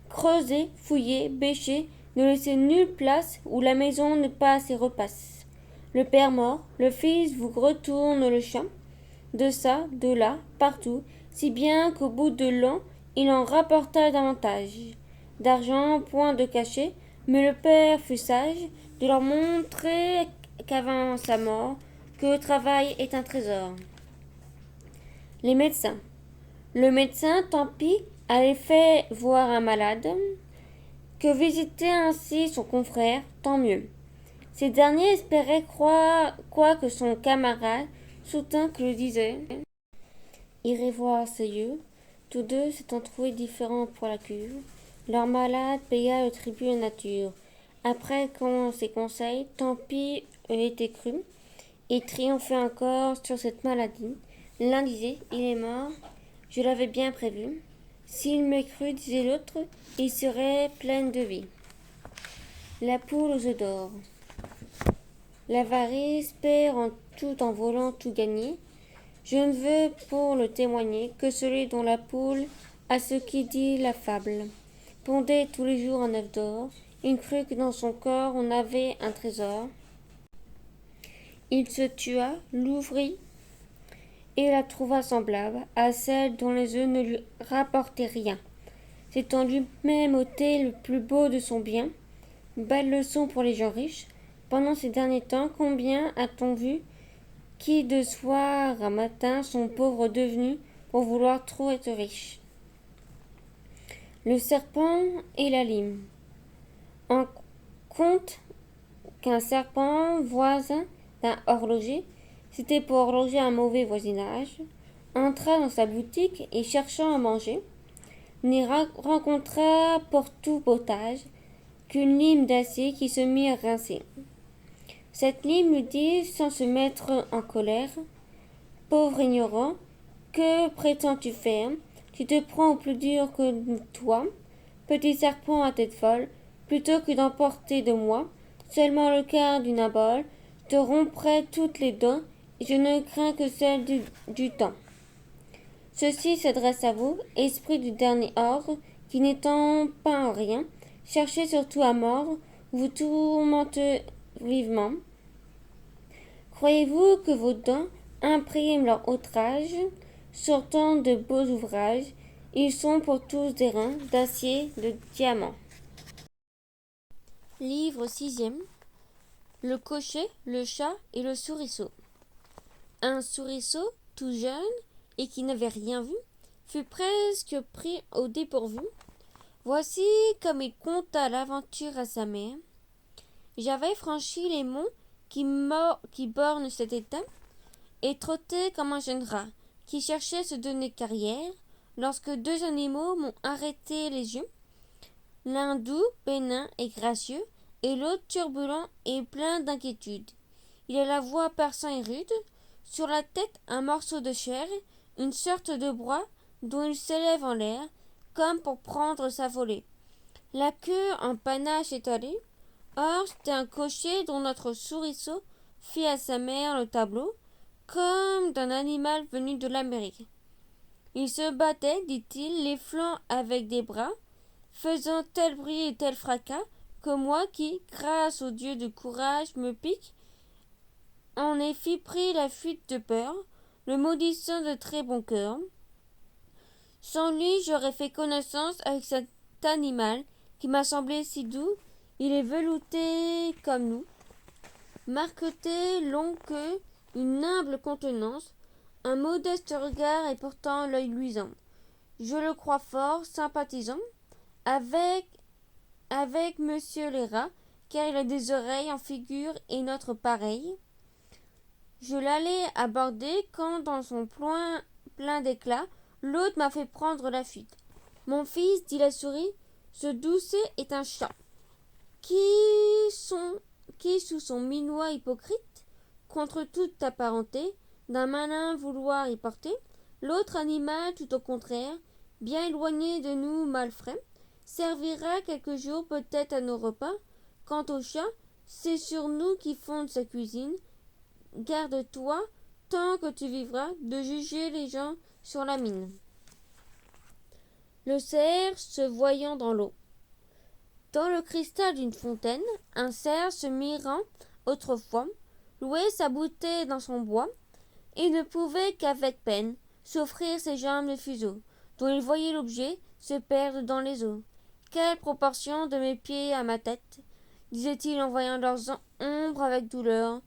Creusez, fouillez, bêchez, ne laissez nulle place où la maison ne passe et repasse. Le père mort, le fils vous retourne le champ, de ça, de là, partout, si bien qu'au bout de l'an, il en rapporta davantage. D'argent, point de cachet, mais le père fut sage de leur montrer qu'avant sa mort, que le travail est un trésor. Les médecins. Le médecin, tant pis, avait fait voir un malade, que visiter ainsi son confrère, tant mieux. Ces derniers espéraient croire, quoique son camarade soutint que le disait. Irait voir ses yeux. Tous deux s'étant trouvés différents pour la cure, leur malade paya le tribut de nature. Après qu'on ses conseils, tant pis eût été cru, et triomphait encore sur cette maladie. L'un disait, il est mort, je l'avais bien prévu. S'il m'eût cru, disait l'autre, il serait plein de vie. La poule aux œufs d'or. L'avarice perd en volant tout gagner. Je ne veux pour le témoigner que celui dont la poule, à ce qui dit la fable, pondait tous les jours un œuf d'or. Il crut que dans son corps on avait un trésor. Il se tua, l'ouvrit, et la trouva semblable à celle dont les œufs ne lui rapportaient rien. S'étant lui-même ôté le plus beau de son bien. Belle leçon pour les gens riches. Pendant ces derniers temps, combien a-t-on vu qui de soir à matin sont pauvres devenus pour vouloir trop être riche. Le serpent et la lime. On conte qu'un serpent voisin d'un horloger, c'était pour horloger un mauvais voisinage, entra dans sa boutique et cherchant à manger, n'y rencontra pour tout potage qu'une lime d'acier qui se mit à rincer. Cette lime lui dit, sans se mettre en colère: pauvre ignorant, que prétends-tu faire? Tu te prends au plus dur que toi, petit serpent à tête folle, plutôt que d'emporter de moi seulement le quart d'une abole, te romprai toutes les dents, et je ne crains que celle du temps. Ceci s'adresse à vous, esprit du dernier ordre, qui n'étant pas en rien, cherchez surtout à mordre, vous tourmentez vivement. Croyez-vous que vos dents impriment leur outrage sur tant de beaux ouvrages? Ils sont pour tous des reins d'acier, de diamant. Livre 6e. Le cocher, le chat et le souriceau. Un souriceau, tout jeune et qui n'avait rien vu, fut presque pris au dépourvu. Voici comme il conta l'aventure à sa mère. J'avais franchi les monts qui bornent cet état, et trotté comme un jeune rat qui cherchait à se donner carrière, lorsque deux animaux m'ont arrêté les yeux, l'un doux, bénin et gracieux, et l'autre turbulent et plein d'inquiétude. Il a la voix perçante et rude, sur la tête un morceau de chair, une sorte de bras dont il s'élève en l'air, comme pour prendre sa volée. La queue en panache étalée. Or, c'était un cocher dont notre souriceau fit à sa mère le tableau, comme d'un animal venu de l'Amérique. Il se battait, dit-il, les flancs avec des bras, faisant tel bruit et tel fracas que moi qui, grâce au dieu du courage, me pique, en ai pris la fuite de peur, le maudissant de très bon cœur. Sans lui, j'aurais fait connaissance avec cet animal qui m'a semblé si doux. Il est velouté comme nous, marqueté, longue queue, une humble contenance, un modeste regard et pourtant l'œil luisant. Je le crois fort sympathisant avec monsieur les rats, car il a des oreilles en figure et notre pareil. Je l'allais aborder quand, dans son poing plein d'éclat, l'autre m'a fait prendre la fuite. Mon fils, dit la souris, ce doucet est un chat, qui, sous son minois hypocrite, contre toute ta parenté, d'un malin vouloir y porter, l'autre animal, tout au contraire, bien éloigné de nous malfrats, servira quelques jours peut-être à nos repas. Quant au chat, c'est sur nous qui fonde sa cuisine. Garde-toi, tant que tu vivras, de juger les gens sur la mine. Le cerf se voyant dans l'eau. Dans le cristal d'une fontaine, un cerf se mirant autrefois, louait sa bouteille dans son bois, et ne pouvait qu'avec peine s'offrir ses jambes de fuseau, dont il voyait l'objet se perdre dans les eaux. Quelle proportion de mes pieds à ma tête, disait-il en voyant leurs ombres avec douleur.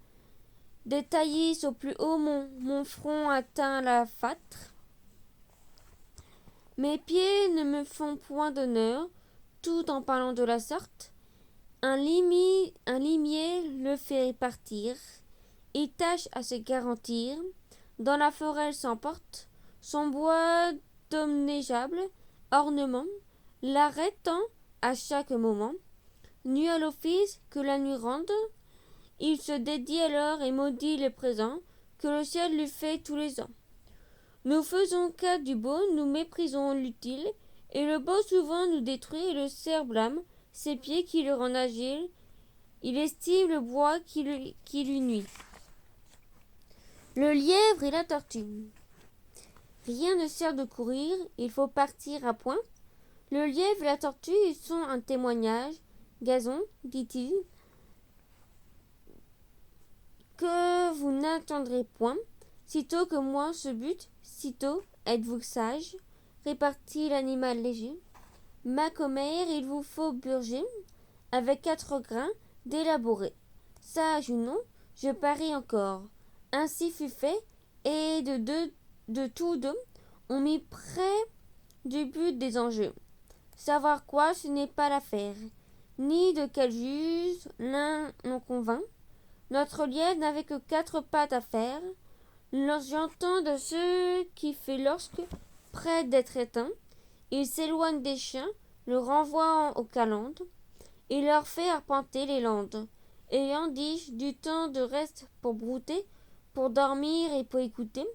Des taillis au plus haut mon front atteint la fâtre. Mes pieds ne me font point d'honneur, tout en parlant de la sorte. Un limier le fait partir, il tâche à se garantir. Dans la forêt s'emporte, son bois domnégeable ornement, l'arrêtant à chaque moment. Nu à l'office que la nuit rende, il se dédie alors et maudit les présents que le ciel lui fait tous les ans. Nous faisons cas du beau, nous méprisons l'utile, et le beau souvent nous détruit, et le cerf blâme ses pieds qui le rendent agile. Il estime le bois qui lui nuit. Le lièvre et la tortue. Rien ne sert de courir, il faut partir à point. Le lièvre et la tortue sont un témoignage. Gazon, dit-il, que vous n'attendrez point. Sitôt que moi ce but, sitôt êtes-vous sage, répartit l'animal léger. Ma commère, il vous faut burger, avec 4 grains d'élaborer. Sage ou non, je parie encore. Ainsi fut fait, et de tous deux, ont mis près du but des enjeux. Savoir quoi, ce n'est pas l'affaire, ni de quel juge l'un nous convainc. Notre lièvre n'avait que 4 pattes à faire. J'entends de ce qui fait lorsque, près d'être éteint, il s'éloigne des chiens, le renvoie aux calendes, et leur fait arpenter les landes. Ayant, dis-je, du temps de reste pour brouter, pour dormir et pour écouter,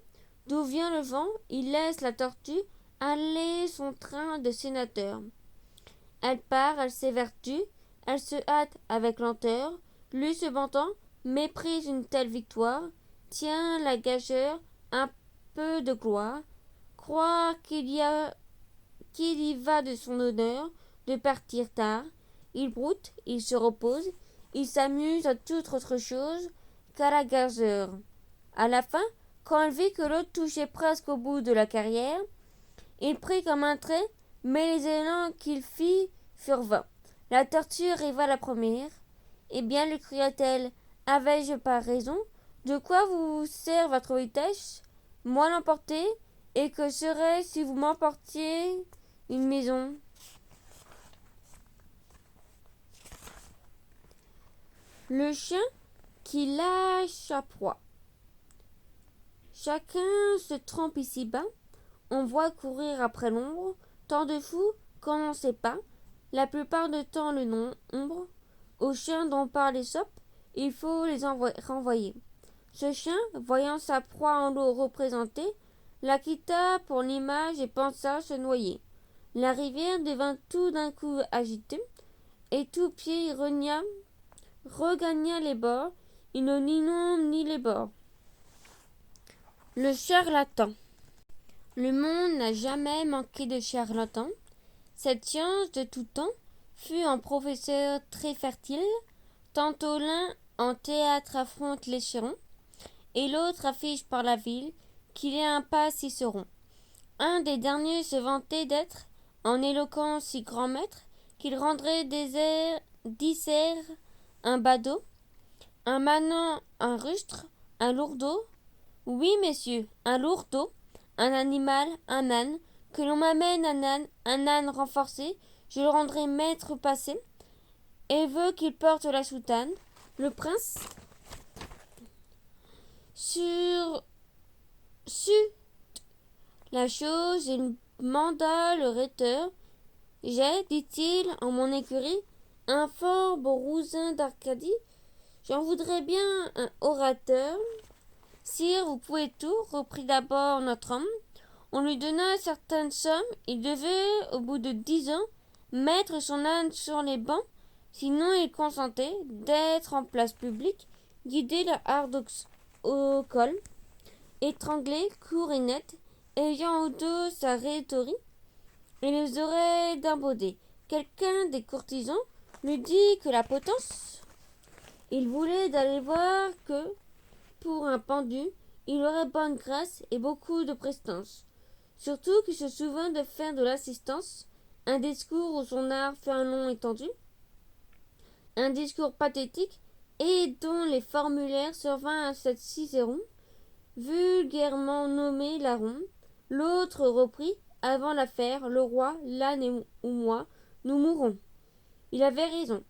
d'où vient le vent, il laisse la tortue aller son train de sénateur. Elle part, elle s'évertue, elle se hâte avec lenteur, lui se vantant, méprise une telle victoire, tient la gageure un peu de gloire, croit qu'il y va de son honneur de partir tard, il broute, il se repose, il s'amuse à toute autre chose qu'à la gageure. À la fin, quand elle vit que l'autre touchait presque au bout de la carrière, il prit comme un trait, mais les élans qu'il fit furent vains. La tortue arriva la première. Eh bien, lui cria-t-elle, avais-je pas raison? De quoi vous sert votre vitesse? Moi l'emporter? Et que serait si vous m'emportiez une maison? Le chien qui lâche sa proie. Chacun se trompe ici-bas. On voit courir après l'ombre tant de fous qu'on n'en sait pas. La plupart du temps le nombre. Aux chiens dont parle Ésope, il faut les renvoyer. Ce chien, voyant sa proie en l'eau représentée, la quitta pour l'image et pensa se noyer. La rivière devint tout d'un coup agitée, et tout pied regagna les bords. Il n'inonde ni les bords. Le charlatan. Le monde n'a jamais manqué de charlatans. Cette science de tout temps fut un professeur très fertile. Tantôt l'un en théâtre affronte les chérons, et l'autre affiche par la ville qu'il est un pas Cicéron. Un des derniers se vantait d'être, en éloquence si grand maître, qu'il rendrait d'Icère un badaud, un manant un rustre, un lourdeau. Oui, messieurs, un lourdeau, un animal, un âne, que l'on m'amène un âne renforcé, je le rendrai maître passé, et veut qu'il porte la soutane. Le prince, sur la chose, il manda le rhéteur. J'ai, dit-il, en mon écurie, un fort beau rousin d'Arcadie. J'en voudrais bien un orateur. Sire, vous pouvez tout, reprit d'abord notre homme. On lui donna certaines sommes. Il devait, au bout de 10 ans, mettre son âne sur les bancs. Sinon, il consentait d'être en place publique, guider la harde au col, étranglé, court et net, ayant au dos sa rhétorie et les oreilles d'un baudet. Quelqu'un des courtisans lui dit que la potence, il voulait d'aller voir que, pour un pendu, il aurait bonne grâce et beaucoup de prestance. Surtout qu'il se souvint de faire de l'assistance un discours où son art fait un long étendu, un discours pathétique et dont les formulaires survinrent à cette Cicéron, vulgairement nommé Larron. L'autre reprit, avant l'affaire, le roi, l'âne ou moi, nous mourrons. Il avait raison.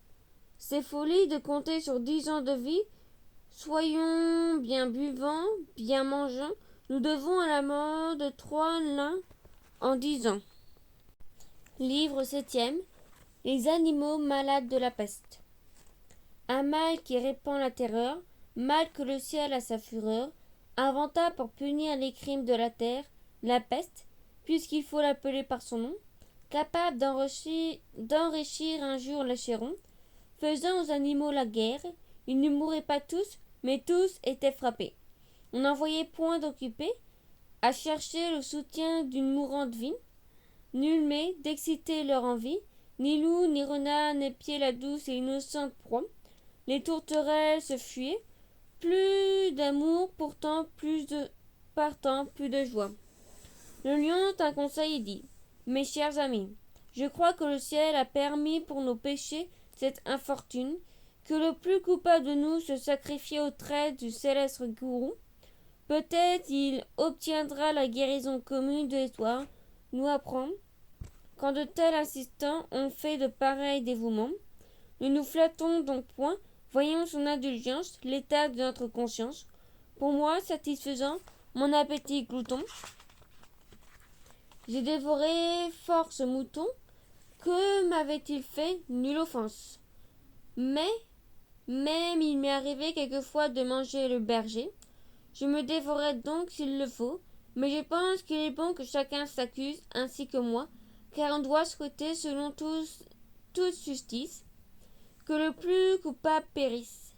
C'est folie de compter sur 10 ans de vie. Soyons bien buvants, bien mangeants. Nous devons à la mort de 3 l'un en 10 ans. Livre 7e. Les animaux malades de la peste. Un mal qui répand la terreur, mal que le ciel a sa fureur, inventa pour punir les crimes de la terre, la peste, puisqu'il faut l'appeler par son nom, capable d'enrichir un jour l'Achéron, faisant aux animaux la guerre. Ils ne mouraient pas tous, mais tous étaient frappés. On n'en voyait point d'occupés à chercher le soutien d'une mourante vie, nul mais d'exciter leur envie, ni loup, ni renard, n'épiaient la douce et innocente proie. Les tourterelles se fuyaient, plus d'amour pourtant, plus de joie. Le lion tint conseil et dit: Mes chers amis, je crois que le ciel a permis pour nos péchés cette infortune, que le plus coupable de nous se sacrifiait aux traits du céleste gourou. Peut-être il obtiendra la guérison commune de l'histoire, nous apprend. Quand de tels assistants ont fait de pareils dévouements, ne nous flattons donc point, voyons son indulgence, l'état de notre conscience. Pour moi, satisfaisant, mon appétit glouton, j'ai dévoré force mouton, que m'avait-il fait nulle offense. Mais, même il m'est arrivé quelquefois de manger le berger, je me dévorais donc s'il le faut, mais je pense qu'il est bon que chacun s'accuse ainsi que moi, car on doit souhaiter selon toute justice, que le plus coupable périsse.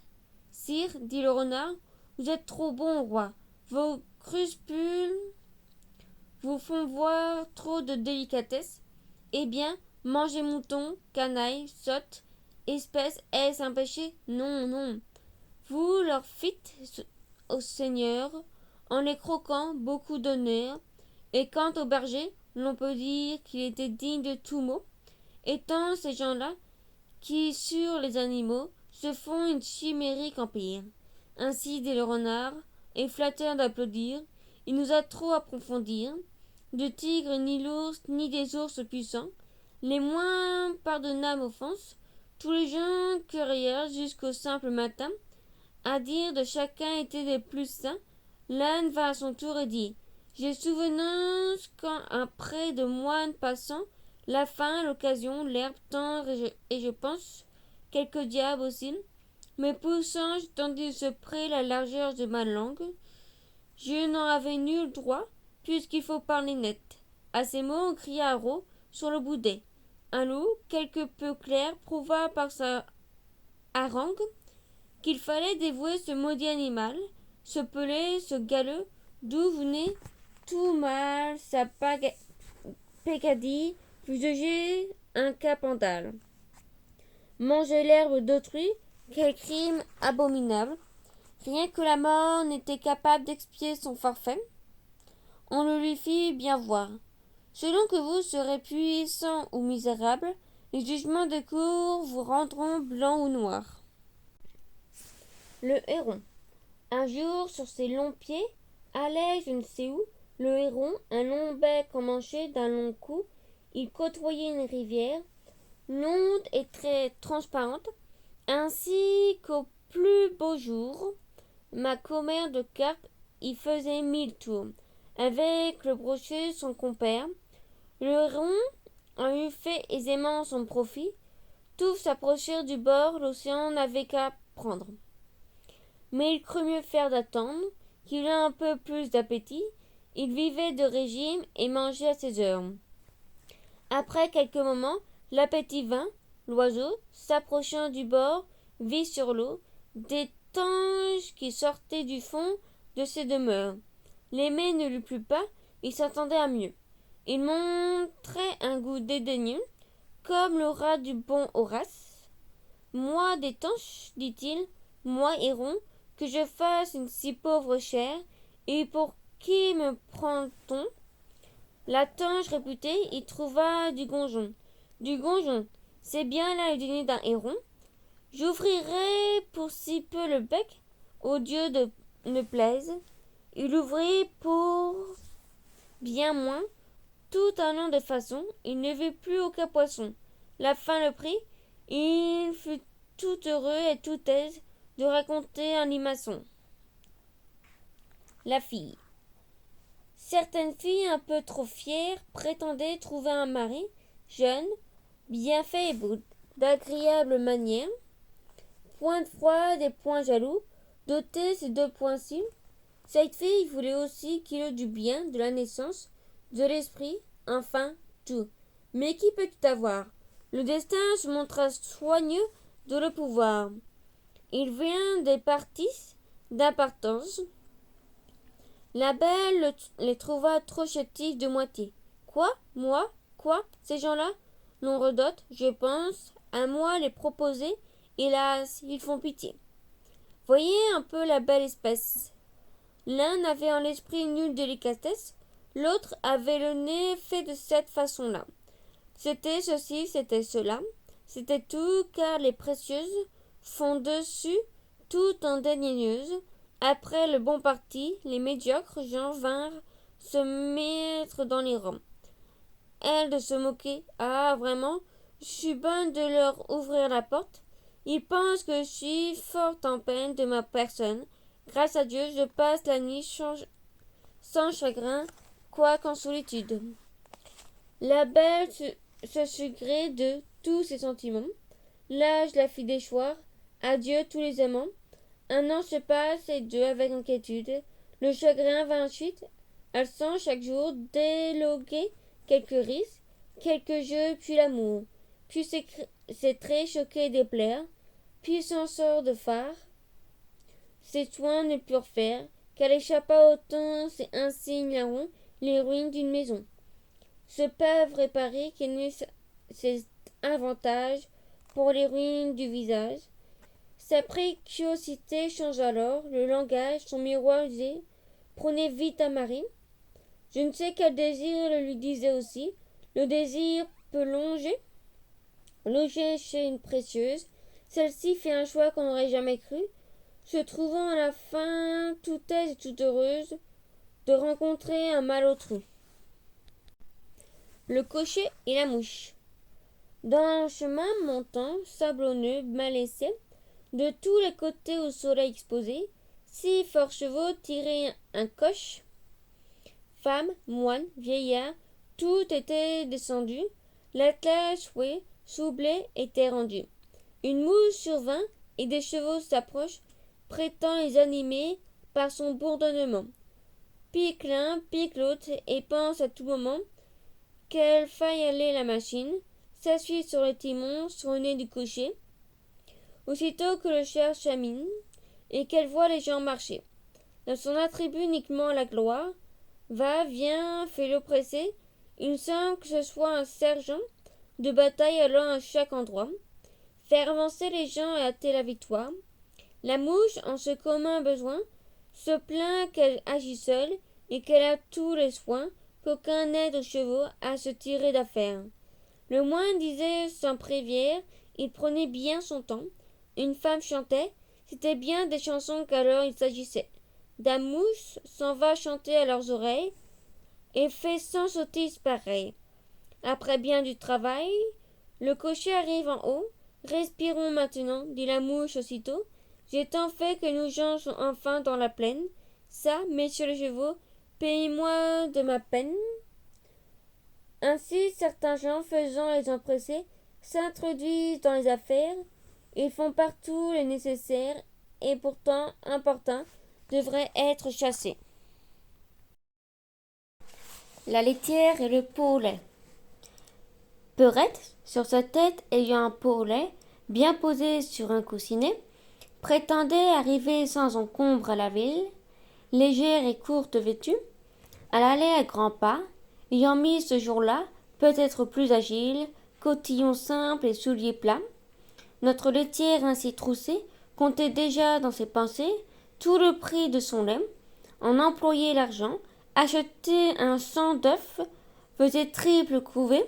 Sire, dit le renard, vous êtes trop bon roi, vos scrupules vous font voir trop de délicatesse. Eh bien, manger mouton, canaille, sotte, espèce, est-ce un péché? Non, non. Vous leur fîtes au Seigneur, en les croquant beaucoup d'honneur, et quant au berger, l'on peut dire qu'il était digne de tout mot, étant ces gens-là qui, sur les animaux, se font une chimérique empire. Ainsi dit le renard, et flatteur d'applaudir, il nous a trop approfondir, de tigres ni l'ours, ni des ours puissants, les moins pardonnables offenses, tous les gens querelleurs jusqu'au simple matin, à dire de chacun étaient des plus saints, l'âne va à son tour et dit j'ai souvenance quand après de moines passant, la faim, l'occasion, l'herbe tendre et je pense, quelque diable aussi, me poussant, je tendis ce près la largeur de ma langue. Je n'en avais nul droit, puisqu'il faut parler net. À ces mots, on cria à Ro sur le boudet. Un loup, quelque peu clair, prouva par sa harangue qu'il fallait dévouer ce maudit animal, ce pelé, ce galeux, d'où venait tout mal sa peccadille, fut jugé un capandal. Manger l'herbe d'autrui, quel crime abominable! Rien que la mort n'était capable d'expier son forfait. On le lui fit bien voir. Selon que vous serez puissant ou misérable, les jugements de cour vous rendront blanc ou noir. Le héron. Un jour, sur ses longs pieds, allait je ne sais où, le héron, un long bec emmanché d'un long cou. Il côtoyait une rivière, longue et très transparente, ainsi qu'au plus beau jour, ma commère de carpe y faisait 1000 tours, avec le brochet son compère. Le héron en eût fait aisément son profit. Tous s'approchèrent du bord, l'océan n'avait qu'à prendre. Mais il crut mieux faire d'attendre, qu'il eût un peu plus d'appétit. Il vivait de régime et mangeait à ses heures. Après quelques moments, l'appétit vint. L'oiseau, s'approchant du bord, vit sur l'eau des tanges qui sortaient du fond de ses demeures. L'aimer ne lui plut pas, il s'attendait à mieux. Il montrait un goût dédaigneux, comme le rat du bon Horace. Moi des tanches, dit-il, moi héron, que je fasse une si pauvre chair, et pour qui me prend-on? La tanche réputée y trouva du gonjon. Du gonjon, c'est bien là le dîner d'un héron. J'ouvrirai pour si peu le bec, au Dieu de ne plaise. Il ouvrit pour bien moins, tout un an de façon, il ne vit plus aucun poisson. La faim le prit, il fut tout heureux et tout aise de raconter un limaçon. La fille. Certaines filles un peu trop fières prétendaient trouver un mari, jeune, bien fait et beau, d'agréables manières, point froide et point jaloux, doté ces deux points-ci. Cette fille voulait aussi qu'il eût du bien, de la naissance, de l'esprit, enfin tout. Mais qui peut tout avoir? Le destin se montra soigneux de le pouvoir. Il vient des partis d'impartance. La belle les trouva trop chétifs de moitié. Quoi? Moi? Quoi? Ces gens-là? L'on redoute, je pense, à moi les proposer. Hélas, ils font pitié. Voyez un peu la belle espèce. L'un n'avait en l'esprit nulle délicatesse, l'autre avait le nez fait de cette façon-là. C'était ceci, c'était cela, c'était tout, car les précieuses font dessus tout en dédaigneuses. Après le bon parti, les médiocres gens vinrent se mettre dans les rangs. Elle de se moquer. Ah, vraiment, je suis bonne de leur ouvrir la porte. Ils pensent que je suis fort en peine de ma personne. Grâce à Dieu, je passe la nuit sans chagrin, quoiqu'en solitude. La belle se sut gré de tous ses sentiments. L'âge la fit déchoir. Adieu tous les amants. Un an se passe et deux avec inquiétude. Le chagrin va ensuite. Elle sent chaque jour déloguer quelques risques, quelques jeux, puis l'amour. Puis ses traits choqués déplaire. Puis son sort de phare. Ses soins ne purent faire qu'elle échappa au temps et ainsi ignorant les ruines d'une maison. Ce peuvent réparer qu'il n'eut ses avantages pour les ruines du visage. Sa préciosité change alors le langage, son miroir usé. Prenez vite à Marie. Je ne sais quel désir le lui disait aussi. Le désir peut loger chez une précieuse. Celle-ci fait un choix qu'on n'aurait jamais cru, se trouvant à la fin toute aise et toute heureuse de rencontrer un malotru. Le cocher et la mouche. Dans un chemin montant, sablonneux, malaissé, de tous les côtés au soleil exposé, 6 forts chevaux tiraient un coche. Femmes, moines, vieillards, tout était descendu. L'attelage fouet, soublé, était rendu. Une mouche survint et des chevaux s'approchent, prétend les animer par son bourdonnement. Pique l'un, pique l'autre et pense à tout moment qu'elle faille aller la machine, s'assuit sur le timon, sur le nez du cocher. Aussitôt que le char chamine et qu'elle voit les gens marcher, dans son attribut uniquement la gloire, va, vient, fait l'oppressé, il semble que ce soit un sergent de bataille allant à chaque endroit, faire avancer les gens et hâter la victoire. La mouche, en ce commun besoin, se plaint qu'elle agit seule et qu'elle a tous les soins, qu'aucun n'aide aux chevaux à se tirer d'affaire. Le moine disait sans prévière, il prenait bien son temps. Une femme chantait, c'était bien des chansons qu'alors il s'agissait. Dame mouche s'en va chanter à leurs oreilles et fait 100 sottises pareilles. Après bien du travail, le cocher arrive en haut. Respirons maintenant, dit la mouche aussitôt. J'ai tant fait que nos gens sont enfin dans la plaine. Ça, messieurs les chevaux, payez-moi de ma peine. Ainsi, certains gens, faisant les empressés, s'introduisent dans les affaires. Ils font partout le nécessaire et pourtant, importuns, devraient être chassés. La laitière et le pot au lait. Perrette, sur sa tête ayant un pot au lait, bien posé sur un coussinet, prétendait arriver sans encombre à la ville, légère et courte vêtue. Elle allait à grands pas, ayant mis ce jour-là, peut-être plus agile, cotillon simple et souliers plats. Notre laitière ainsi troussée comptait déjà dans ses pensées tout le prix de son lait, en employait l'argent, achetait un 100 d'œufs, faisait triple couvée.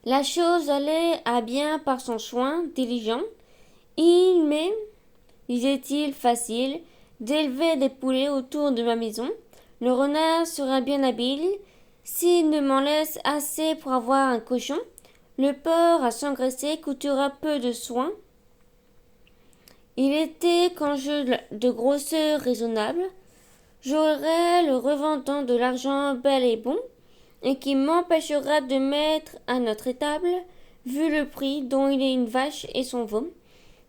La chose allait à bien par son soin diligent. Il m'est, disait-il, facile d'élever des poulets autour de ma maison. Le renard sera bien habile s'il ne m'en laisse assez pour avoir un cochon. Le porc à s'engraisser coûtera peu de soin. Il était qu'enjeu de grosseur raisonnable. J'aurai le revendant de l'argent bel et bon, et qui m'empêchera de mettre à notre étable, vu le prix dont il est une vache et son veau,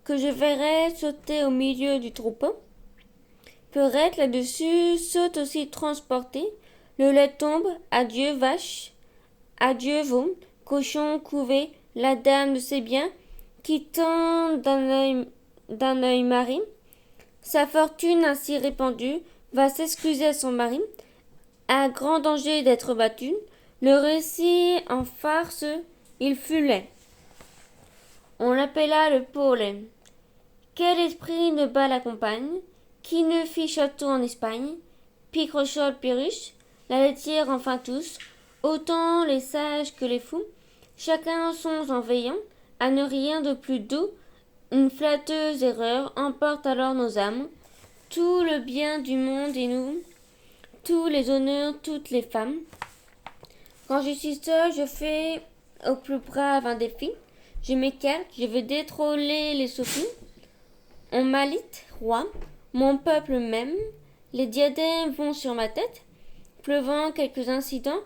que je verrai sauter au milieu du troupeau. Perrette là-dessus saute aussi transportée. Le lait tombe, adieu vache, adieu veau, cochon couvé, la dame de ses biens, quittant d'un œil mari. Sa fortune ainsi répandue va s'excuser à son mari, à grand danger d'être battu. Le récit en farce, il fut laid. On l'appela le pot au lait. Quel esprit ne bat la campagne, qui ne fit château en Espagne, Picrochole, Perruche, la laitière, enfin tous, autant les sages que les fous, chacun songe en veillant à ne rien de plus doux. Une flatteuse erreur emporte alors nos âmes. tout le bien du monde et nous, tous les honneurs, toutes les femmes. Quand je suis seule, je fais au plus brave un défi. Je m'écarte, je veux détrôner les sophies. On m'alite, roi, mon peuple même. Les diadèmes vont sur ma tête, pleuvant quelques incidents.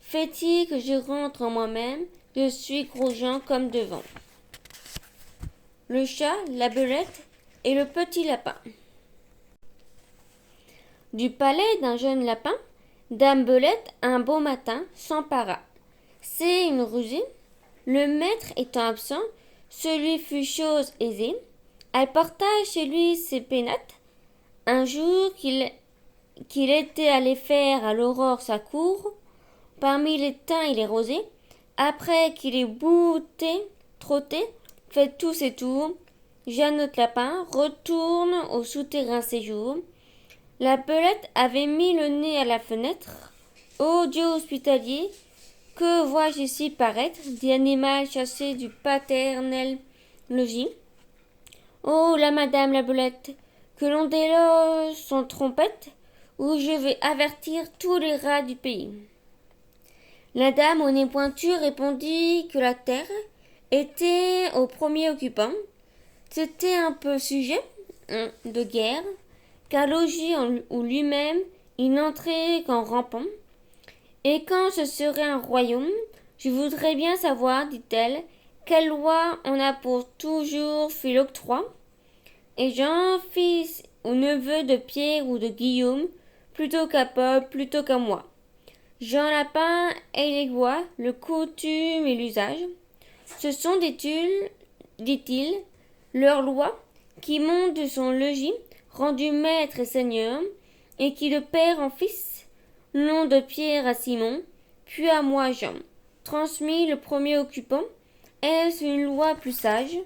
Fait-il que je rentre en moi-même, je suis gros-jean comme devant. Le chat, la belette et le petit lapin. Du palais d'un jeune lapin, Dame Belette, un beau matin, s'empara. C'est une rusée. Le maître étant absent, celui fut chose aisée. Elle porta chez lui ses pénates. Un jour qu'il était allé faire à l'aurore sa cour, parmi les thym et les rosés, après qu'il ait bouté, trotté, fait tous ses tours, Jeannotte Lapin retourne au souterrain séjour. La belette avait mis le nez à la fenêtre. Ô Dieu hospitalier, que vois-je ici paraître, dit animal chassé du paternel logis. Oh la madame la belette, que l'on déloge son trompette, où je vais avertir tous les rats du pays. La dame au nez pointu répondit que la terre était au premier occupant. C'était un peu sujet de guerre, qu'à logis où lui-même il n'entrait qu'en rampant. Et quand ce serait un royaume, je voudrais bien savoir, dit-elle, quelle loi on a pour toujours fait l'octroi. Et Jean, fils ou neveu de Pierre ou de Guillaume, plutôt qu'à Paul, plutôt qu'à moi. Jean Lapin et les lois, le coutume et l'usage, ce sont dit-il, leurs lois, qui montent de son logis, rendu maître et seigneur, et qui de père en fils, l'ont de Pierre à Simon, puis à moi Jean, transmis le premier occupant. Est-ce une loi plus sage?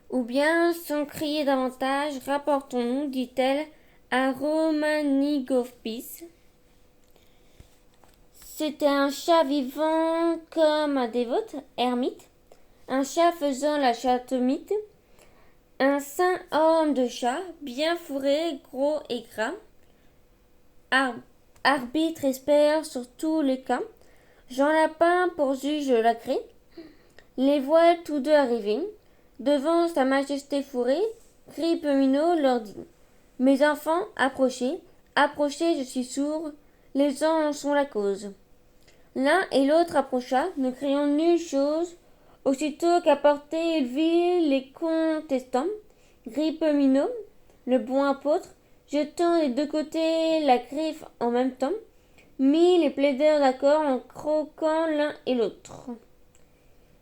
Ou bien, sans crier davantage, rapportons-nous, dit-elle, à Romanigophis. C'était un chat vivant comme un dévote ermite, un chat faisant la chatomite, un saint homme de chat, bien fourré, gros et gras, arbitre espère sur tous les cas. Jean Lapin pour juge l'agréé, les voiles tous deux arrivés, devant sa majesté fourrée, Grippe Minot leur dit: Mes enfants, approchez, approchez, je suis sourd, les anges sont la cause. L'un et l'autre approcha, ne criant nulle chose. Aussitôt qu'à portée il vit les contestants, Grippe Minot, le bon apôtre, jetant des deux côtés la griffe en même temps, mit les plaideurs d'accord en croquant l'un et l'autre.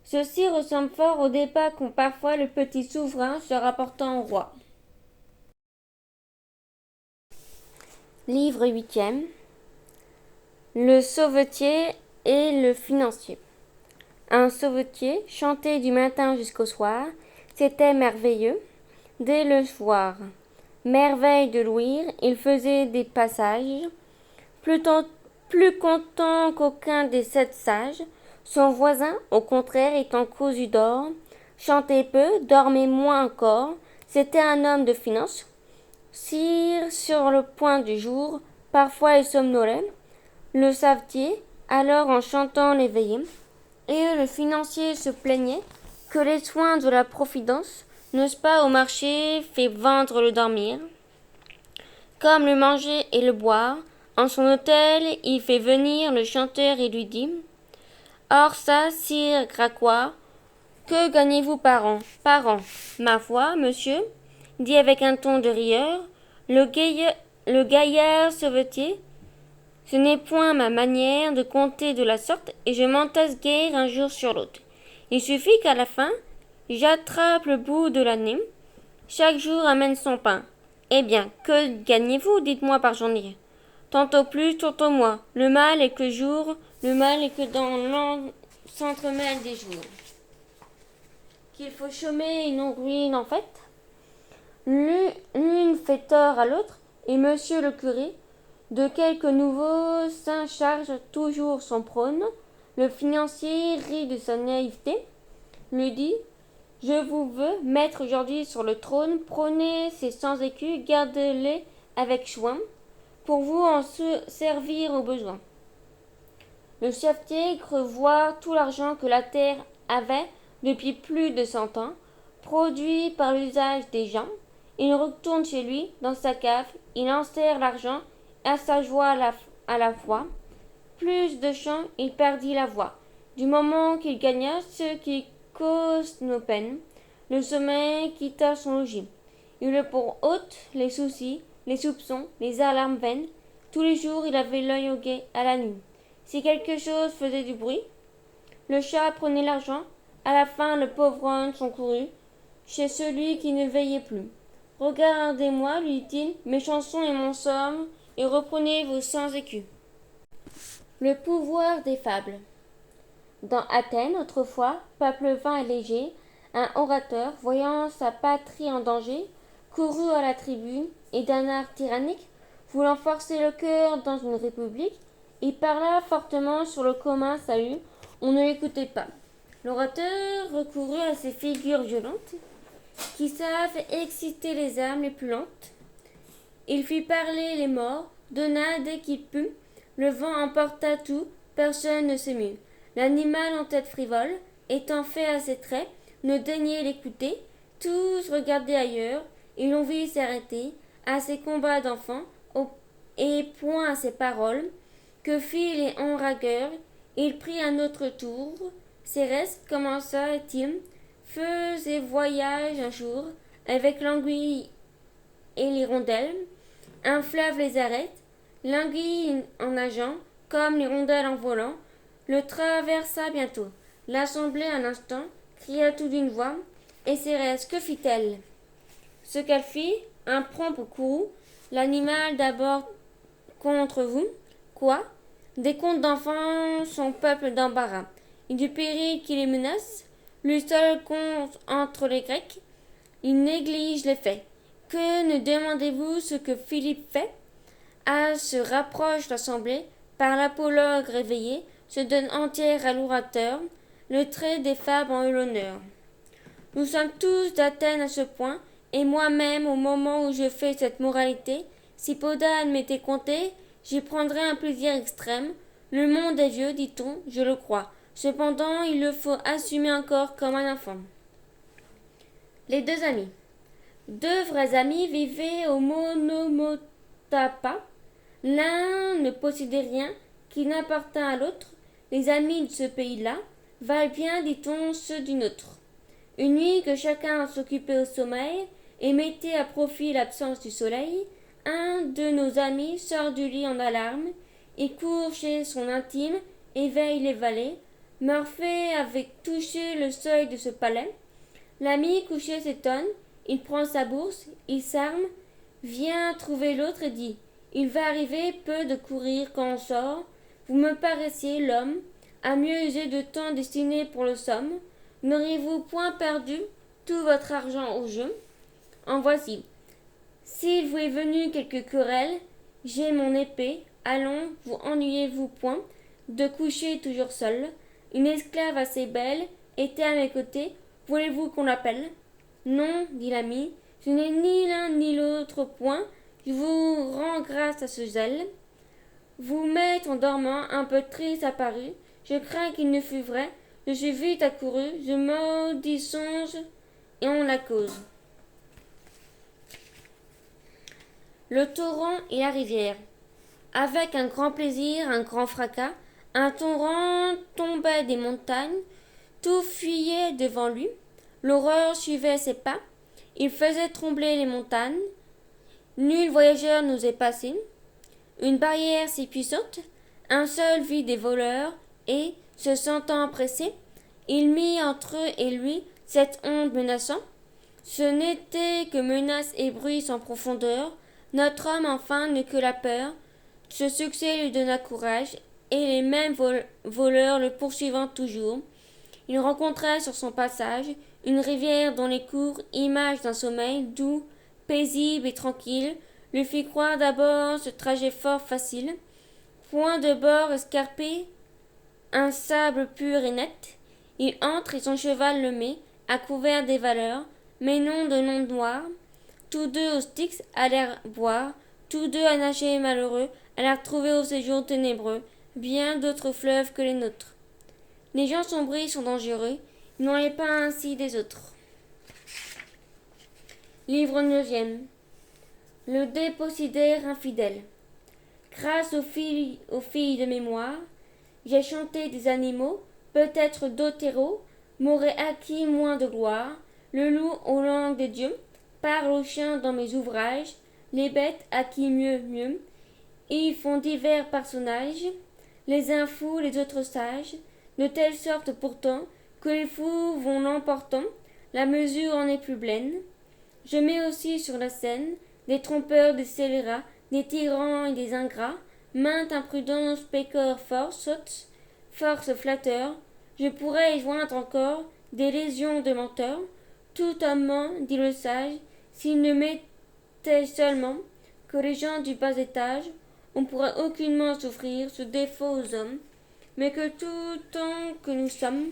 Ceci ressemble fort au débat qu'ont parfois le petit souverain se rapportant au roi. Livre 8e. Le sauvetier et le financier. Un sauvetier chantait du matin jusqu'au soir, c'était merveilleux. Dès le soir, merveille de l'ouïr, il faisait des passages, plus content qu'aucun des 7 sages. Son voisin, au contraire, étant cousu d'or, chantait peu, dormait moins encore. C'était un homme de finance. Sire, sur le point du jour, parfois il somnolait. Le savetier, alors en chantant l'éveillait, et le financier se plaignait que les soins de la providence n'osent pas au marché fait vendre le dormir. Comme le manger et le boire, en son hôtel il fait venir le chanteur et lui dit: Or ça, sire Gracquois, que gagnez-vous par an? Par an, ma foi, monsieur, dit avec un ton de rieur le gaillard sauvetier. Ce n'est point ma manière de compter de la sorte, et je m'entasse guère un jour sur l'autre. Il suffit qu'à la fin, j'attrape le bout de l'année. Chaque jour amène son pain. Eh bien, que gagnez-vous, dites-moi par journée? Tantôt plus, tantôt moins. Le mal est que jour, le mal est que dans s'entremêle des jours. Qu'il faut chômer et non ruine en fait. L'une fait tort à l'autre, et monsieur le curé, de quelque nouveau saint charge toujours son prône. Le financier rit de sa naïveté, lui dit: Je vous veux mettre aujourd'hui sur le trône, prenez ces 100 écus, gardez-les avec soin, pour vous en servir au besoin. Le chef tigre voit tout l'argent que la terre avait depuis plus de 100 ans, produit par l'usage des gens. Il retourne chez lui, dans sa cave, il enserre l'argent, à sa joie à la fois. Plus de champs, il perdit la voie. Du moment qu'il gagna ce qui cause nos peines, le sommeil quitta son logis. Il eut pour hôte les soucis, les soupçons, les alarmes vaines. Tous les jours, il avait l'œil au guet à la nuit. Si quelque chose faisait du bruit, le chat prenait l'argent. À la fin, le pauvre homme s'en courut chez celui qui ne veillait plus. Regardez-moi, lui dit-il, mes chansons et mon somme, et reprenez vos 100 écus. Le pouvoir des fables. Dans Athènes, autrefois, peuple vain et léger, un orateur, voyant sa patrie en danger, courut à la tribune et d'un art tyrannique, voulant forcer le cœur dans une république, il parla fortement sur le commun salut. On ne l'écoutait pas. L'orateur recourut à ces figures violentes qui savent exciter les âmes les plus lentes. Il fit parler les morts, donna dès qu'il put. Le vent emporta tout, personne ne s'émut. L'animal en tête frivole, étant fait à ses traits, ne daignait l'écouter. Tous regardaient ailleurs, et l'on vit s'arrêter à ses combats d'enfants, et point à ses paroles. Que fit les enragueurs? Il prit un autre tour. Cérès commença-t-il, faisait voyage un jour, avec l'anguille et l'hirondelle. Un fleuve les arrête, l'anguille en nageant, comme l'hirondelle en volant, le traversa bientôt. L'assemblée un instant cria tout d'une voix, et Cérès, que fit-elle? Ce qu'elle fit, un prompt courroux, l'animal d'abord contre vous. Quoi? Des contes d'enfants sont peuple d'embarras, et du péril qui les menace, le seul compte entre les Grecs, ils négligent les faits. Que ne demandez-vous ce que Philippe fait? À se rapproche l'assemblée, par l'apologue réveillé, se donne entière à l'orateur, le trait des fables en eut l'honneur. Nous sommes tous d'Athènes à ce point, et moi-même, au moment où je fais cette moralité, si Podane m'était compté, j'y prendrais un plaisir extrême. Le monde est vieux, dit-on, je le crois. Cependant, il le faut assumer encore comme un enfant. Les deux amis. Deux vrais amis vivaient au Monomotapa. L'un ne possédait rien qui n'appartint à l'autre. Les amis de ce pays-là valent bien, dit-on, ceux d'une autre. Une nuit que chacun s'occupait au sommeil et mettait à profit l'absence du soleil, un de nos amis sort du lit en alarme et court chez son intime, éveille les valets. Morphée avait touché le seuil de ce palais. L'ami couché s'étonne, il prend sa bourse, il s'arme, vient trouver l'autre et dit: il va arriver peu de courir quand on sort. Vous me paraissiez l'homme à mieux user de temps destiné pour le somme. N'auriez-vous point perdu tout votre argent au jeu? En voici. S'il vous est venu quelque querelle, j'ai mon épée. Allons, vous ennuyez-vous point de coucher toujours seul. Une esclave assez belle était à mes côtés. Voulez-vous qu'on l'appelle? Non, dit l'ami, je n'ai ni l'un ni l'autre point. Je vous rends grâce à ce zèle. Vous m'êtes en dormant un peu triste apparu. Je crains qu'il ne fût vrai. Je suis vite accouru. Je maudis songe et on la cause. Le torrent et la rivière. Avec un grand plaisir, un grand fracas, un torrent tombait des montagnes. Tout fuyait devant lui. L'horreur suivait ses pas. Il faisait trembler les montagnes. Nul voyageur n'osait passer. Une barrière si puissante, un seul vit des voleurs, et, se sentant pressé, il mit entre eux et lui cette onde menaçant. Ce n'était que menaces et bruit sans profondeur. Notre homme enfin n'eut que la peur. Ce succès lui donna courage, et les mêmes voleurs le poursuivant toujours. Il rencontra sur son passage une rivière dont les cours, image d'un sommeil doux, paisible et tranquille, lui fit croire d'abord ce trajet fort facile. Point de bord escarpé, un sable pur et net. Il entre et son cheval le met, à couvert des valeurs, mais non de noms noirs. Tous deux au Styx allèrent boire, tous deux à nager malheureux, allèrent trouver au séjour ténébreux bien d'autres fleuves que les nôtres. Les gens sombris sont dangereux, il n'en est pas ainsi des autres. Livre 9e. Le dépositaire infidèle. Grâce aux filles de mémoire, j'ai chanté des animaux, peut-être d'autres m'auraient acquis moins de gloire. Le loup aux langues des dieux parle aux chiens dans mes ouvrages, les bêtes à qui mieux. Ils font divers personnages, les uns fous, les autres sages, de telle sorte pourtant que les fous vont l'emportant, la mesure en est plus pleine. Je mets aussi sur la scène des trompeurs, des scélérats, des tyrans et des ingrats, mainte imprudence, pécores, force, sottes, force flatteur. Je pourrais y joindre encore des légions de menteurs. Tout homme ment, dit le sage, s'il ne mettait seulement que les gens du bas étage, on pourrait aucunement souffrir ce défaut aux hommes, mais que tout temps que nous sommes,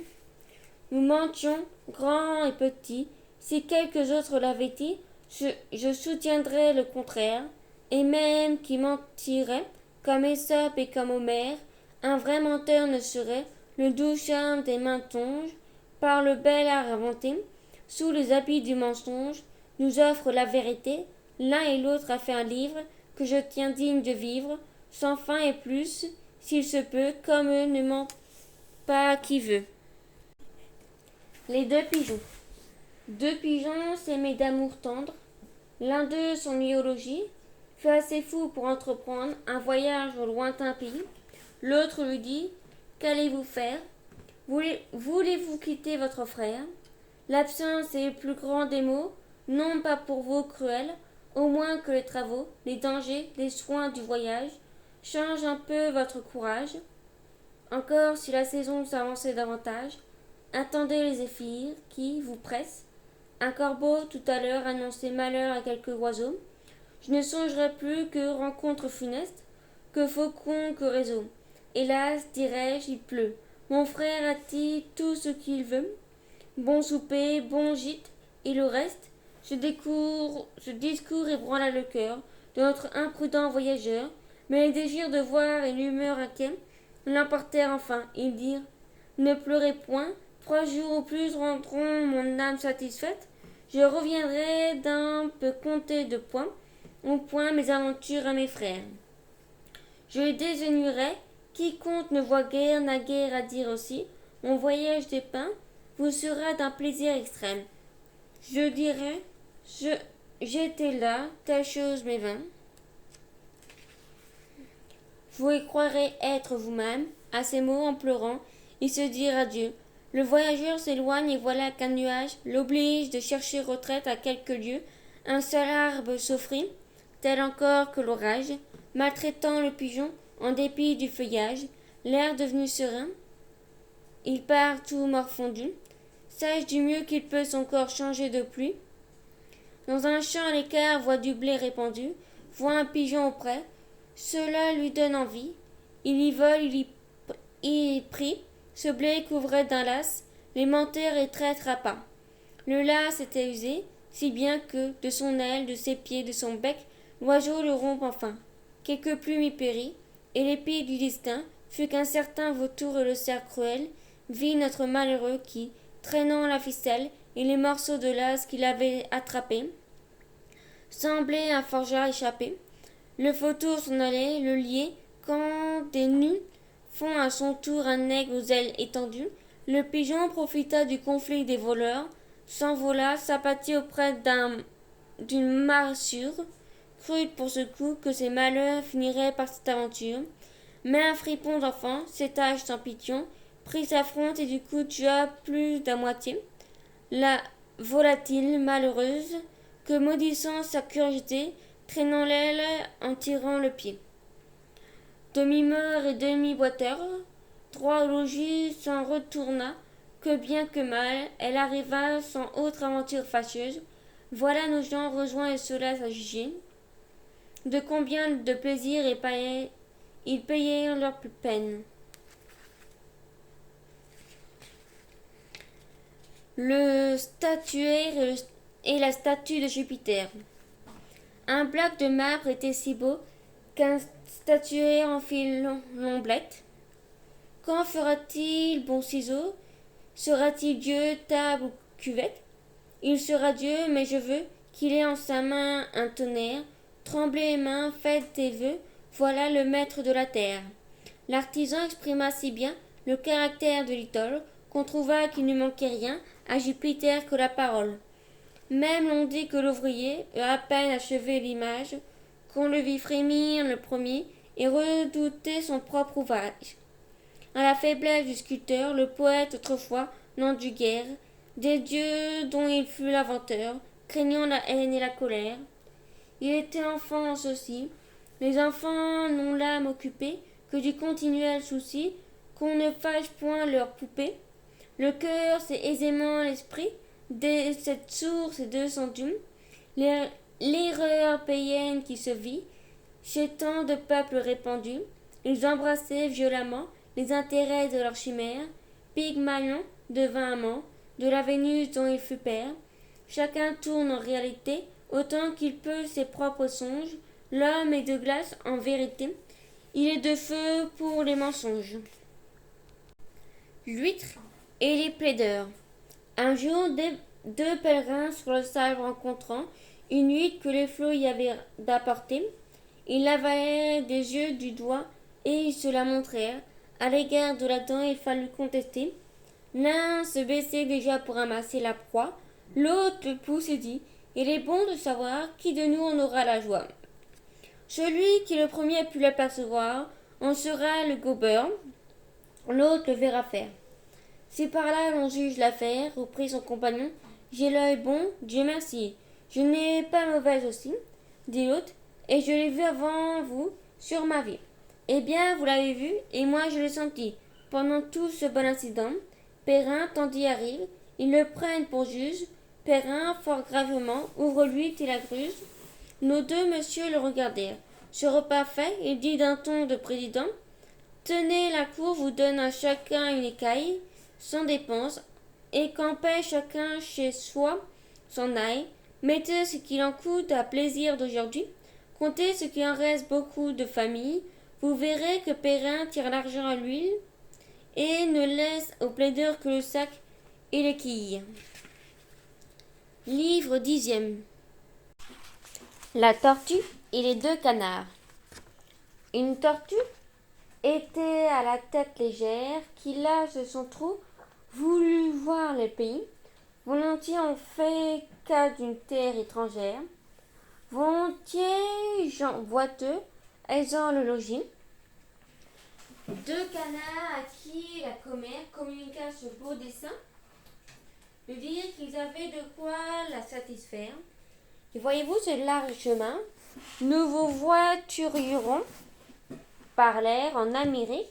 nous mentions, grands et petits. Si quelques autres l'avaient dit, je soutiendrais le contraire, et même qui mentirait, comme Ésope et comme Homère, un vrai menteur ne serait. Le doux charme des mensonges, par le bel art inventé, sous les habits du mensonge, nous offre la vérité. L'un et l'autre a fait un livre que je tiens digne de vivre, sans fin et plus, s'il se peut, comme eux ne ment pas qui veut. Les deux pigeons. Deux pigeons s'aimaient d'amour tendre. L'un d'eux, s'ennuyait au logis, fut assez fou pour entreprendre un voyage au lointain pays. L'autre lui dit: qu'allez-vous faire? Voulez-vous quitter votre frère? L'absence est le plus grand des maux, non pas pour vous cruels, au moins que les travaux, les dangers, les soins du voyage changent un peu votre courage. Encore si la saison s'avançait davantage, attendez les zéphyrs qui vous pressent. Un corbeau tout à l'heure annonçait malheur à quelques oiseaux. Je ne songerai plus que rencontre funeste, que faucon, que réseau. Hélas, dirais-je, il pleut. Mon frère a-t-il tout ce qu'il veut? Bon souper, bon gîte, et le reste? Ce discours ébranla le cœur de notre imprudent voyageur, mais les désirs de voir et l'humeur inquiète l'emportèrent enfin. Ils dirent: ne pleurez point, 3 jours au plus rendront mon âme satisfaite. Je reviendrai d'un peu conter de point au point mes aventures à mes frères. Je les désignerai, quiconque ne voit guère n'a guère à dire aussi. Mon voyage dépeint vous sera d'un plaisir extrême. Je dirai: j'étais là, telle chose m'est vint. Vous y croirez être vous-même. À ces mots, en pleurant, ils se dirent adieu. Le voyageur s'éloigne et voilà qu'un nuage l'oblige de chercher retraite à quelques lieues. Un seul arbre s'offrit, tel encore que l'orage, maltraitant le pigeon en dépit du feuillage. L'air devenu serein, il part tout morfondu, sage du mieux qu'il peut son corps changer de pluie. Dans un champ à l'écart voit du blé répandu, voit un pigeon auprès. Cela lui donne envie. Il y vole, il y prit. Ce blé couvrait d'un lacs les menteurs et traîtres à pas. Le lacs était usé, si bien que, de son aile, de ses pieds, de son bec, l'oiseau le rompt enfin. Quelques plumes y périt, et l'épée du destin fut qu'un certain vautour et le cerf cruel vit notre malheureux qui, traînant la ficelle et les morceaux de lacs qu'il avait attrapés, semblait un forgeat échappé. Le vautour s'en allait, le lier, quand des nus font à son tour un aigle aux ailes étendues. Le pigeon profita du conflit des voleurs, s'envola, s'abattit auprès d'une maressure, crut pour ce coup que ses malheurs finiraient par cette aventure. Mais un fripon d'enfant, cet âge sans pitié, prit sa fronte et du coup tua plus d'à moitié la volatile malheureuse, que maudissant sa curiosité, traînant l'aile en tirant le pied. Demi-mort et demi-boiteur, droit au logis s'en retourna, que bien que mal, elle arriva sans autre aventure fâcheuse. Voilà nos gens rejoints et se laissent à juger de combien de plaisir ils payèrent leur peine. le statuaire et la statue de Jupiter. Un bloc de marbre était si beau qu'un statuaire en fit l'omblette. Quand fera-t-il bon ciseau? Sera-t-il Dieu, table ou cuvette? Il sera Dieu, mais je veux qu'il ait en sa main un tonnerre. Tremblez main, faites tes vœux, voilà le maître de la terre. L'artisan exprima si bien le caractère de l'idole qu'on trouva qu'il ne manquait rien à Jupiter que la parole. Même l'on dit que l'ouvrier eut à peine achevé l'image qu'on le vit frémir le premier et redouter son propre ouvrage. À la faiblesse du sculpteur, le poète autrefois n'en dut guère, des dieux dont il fut l'inventeur, craignant la haine et la colère. Il était enfant aussi. Les enfants n'ont l'âme occupée que du continuel souci qu'on ne fâche point leur poupée. Le cœur, c'est aisément l'esprit, de cette source et de son dûme. L'erreur païenne qui se vit chez tant de peuples répandus. Ils embrassaient violemment les intérêts de leur chimère. Pygmalion devint amant de la Vénus dont il fut père. Chacun tourne en réalité autant qu'il peut ses propres songes. L'homme est de glace en vérité, il est de feu pour les mensonges. L'huître et les plaideurs. Un jour, deux pèlerins sur le sable rencontrant une huître que les flots y avaient d'apporter, ils l'avalèrent des yeux du doigt et ils se la montrèrent. À l'égard de la dent, il fallut contester. L'un se baissait déjà pour ramasser la proie, l'autre le pousse et dit: il est bon de savoir qui de nous en aura la joie. Celui qui le premier put l'apercevoir en sera le gobeur, l'autre le verra faire. Si par là l'on juge l'affaire, reprit son compagnon, j'ai l'œil bon, Dieu merci. Je n'ai pas mauvaise aussi, dit l'autre, et je l'ai vu avant vous sur ma vie. Eh bien, vous l'avez vu, et moi je l'ai senti. Pendant tout ce bon incident, Perrin tendit arrive, ils le prennent pour juge. Perrin, fort gravement, ouvre l'huître et la gruse. Nos deux messieurs le regardèrent. Ce repas fait, il dit d'un ton de président: tenez, la cour vous donne à chacun une écaille, sans dépense, et qu'en paie chacun chez soi s'en aille. Mettez ce qu'il en coûte à plaisir d'aujourd'hui, comptez ce qu'il en reste beaucoup de famille. Vous verrez que Perrin tire l'argent à l'huile et ne laisse au plaideur que le sac et les quilles. Livre 10e. La tortue et les deux canards. Une tortue était à la tête légère, qui lâche de son trou voulut voir le pays. Volontiers on fait cas d'une terre étrangère. Volontiers gens boiteux, aisant le logis. Deux canards à qui la commère communiqua ce beau dessein, de dire qu'ils avaient de quoi la satisfaire. Et voyez-vous ce large chemin, nous vous voiturerons par l'air en Amérique.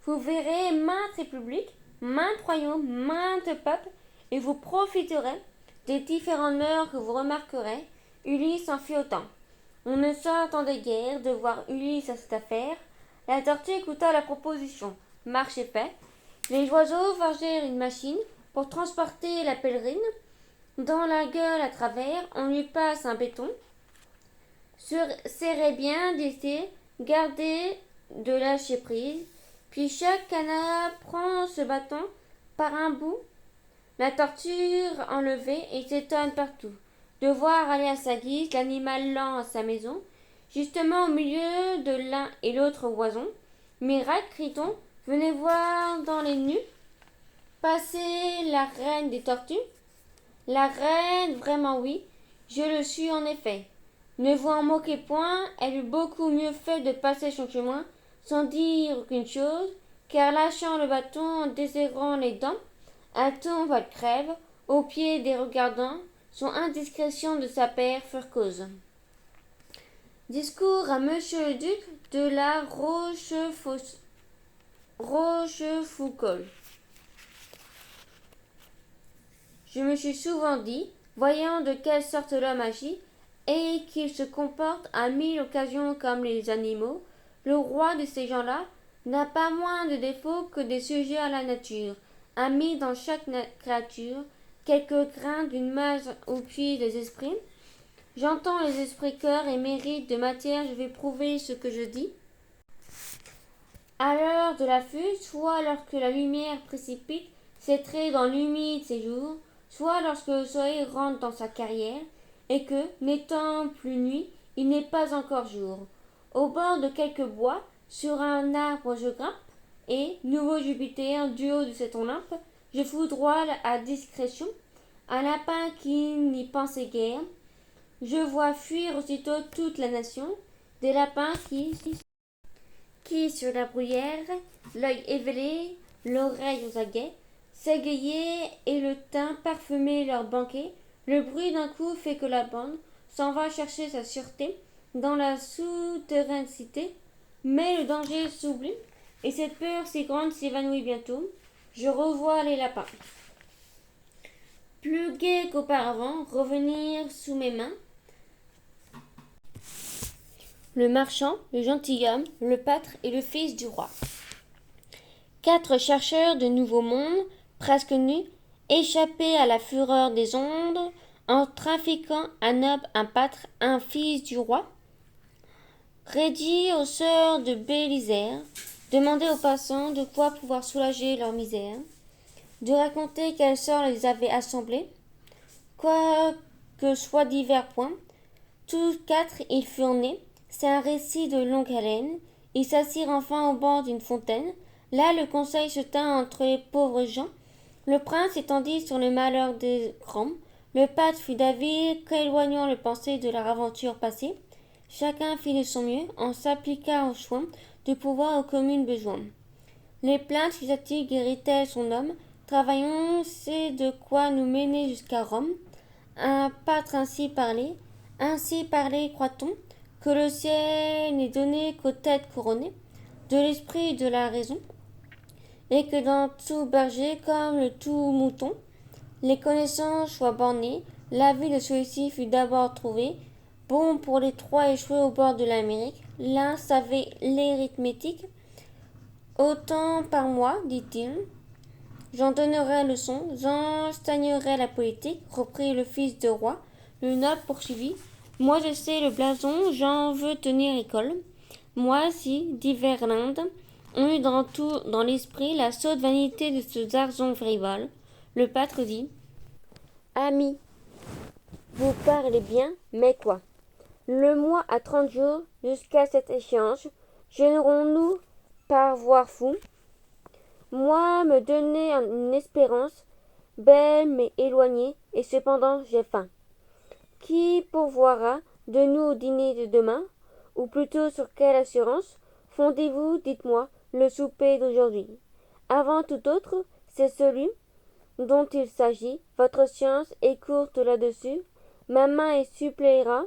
Vous verrez maintes républiques, maintes royaumes, maintes peuples, et vous profiterez des différentes mœurs que vous remarquerez. Ulysse en fit autant. On ne s'attendait guère de voir Ulysse à cette affaire. La tortue écouta la proposition. Marché fait. Les oiseaux forgèrent une machine pour transporter la pèlerine. Dans la gueule à travers, on lui passe un béton. Serrez bien, dit-il, gardez de lâcher prise. Puis chaque canard prend ce bâton par un bout. La tortue enlevée et s'étonne partout de voir aller à sa guise l'animal lent à sa maison, justement au milieu de l'un et l'autre oison. Miracle, crie-t-on, venez voir dans les nues passer la reine des tortues. La reine, vraiment oui, je le suis en effet. Ne vous en moquez point, elle eût beaucoup mieux fait de passer son chemin sans dire aucune chose, car lâchant le bâton, en desserrant les dents, elle tombe, elle crève, aux pieds des regardants, son indiscrétion de sa paire furent cause. Discours à monsieur le duc de la Rochefoucauld. Je me suis souvent dit, voyant de quelle sorte l'homme agit, et qu'il se comporte à 1000 occasions comme les animaux, le roi de ces gens-là n'a pas moins de défauts que des sujets à la nature, a mis dans chaque créature quelques grains d'une masse au puits des esprits. J'entends les esprits cœurs et mérites de matière, je vais prouver ce que je dis. À l'heure de l'affût, soit lorsque la lumière précipite ses traits dans l'humide séjour, soit lorsque le soleil rentre dans sa carrière, et que, n'étant plus nuit, il n'est pas encore jour. Au bord de quelque bois, sur un arbre je grimpe, et, nouveau Jupiter, du haut de cet Olympe, je foudroie à discrétion un lapin qui n'y pensait guère. Je vois fuir aussitôt toute la nation, des lapins qui sur la bruyère, l'œil éveillé, l'oreille aux aguets, s'égayaient et le teint parfumait leur banquet. Le bruit d'un coup fait que la bande s'en va chercher sa sûreté dans la souterraine cité, mais le danger s'oublie, et cette peur si grande s'évanouit bientôt. Je revois les lapins, plus gais qu'auparavant, revenir sous mes mains. Le marchand, le gentilhomme, le pâtre et le fils du roi. 4 chercheurs de nouveaux mondes, presque nus, échappés à la fureur des ondes, en trafiquant un noble, un pâtre, un fils du roi. Rédit aux sœurs de Bélisère, demander aux passants de quoi pouvoir soulager leur misère, de raconter quels sorts les avaient assemblés, quoi que soient divers points. Tous 4 ils furent nés, c'est un récit de longue haleine. Ils s'assirent enfin au bord d'une fontaine. Là, le conseil se tint entre les pauvres gens. Le prince étendit sur le malheur des grands. Le pâtre fut d'avis qu'éloignant le pensée de leur aventure passée, chacun fit de son mieux, en s'appliqua au soin de pouvoir aux communes besoins. Les plaintes fusatiles guérit-elle son homme. Travaillons, c'est de quoi nous mener jusqu'à Rome. Un pâtre ainsi parlait, croit-on, que le ciel n'est donné qu'aux têtes couronnées, de l'esprit et de la raison, et que dans tout berger, comme le tout mouton, les connaissances soient bornées. L'avis de celui-ci fut d'abord trouvé bon pour les 3 échoués au bord de l'Amérique. L'un savait l'arithmétique, autant par mois, dit-il. J'en donnerai leçon, j'enseignerai la politique, reprit le fils de roi. Le noble poursuivit. Moi je sais le blason, j'en veux tenir école. Moi si, divers l'Inde, on eut dans tout, dans l'esprit, la sotte vanité de ce zarzon frivole. Le pâtre dit. Ami, vous parlez bien, mais quoi? Le mois à 30 jours, jusqu'à cet échange, gênerons-nous par voir fou? Moi me donner une espérance, belle mais éloignée, et cependant j'ai faim. Qui pourvoira de nous au dîner de demain? Ou plutôt sur quelle assurance fondez-vous, dites-moi, le souper d'aujourd'hui? Avant tout autre, c'est celui dont il s'agit. Votre science est courte là-dessus. Ma main y suppléera.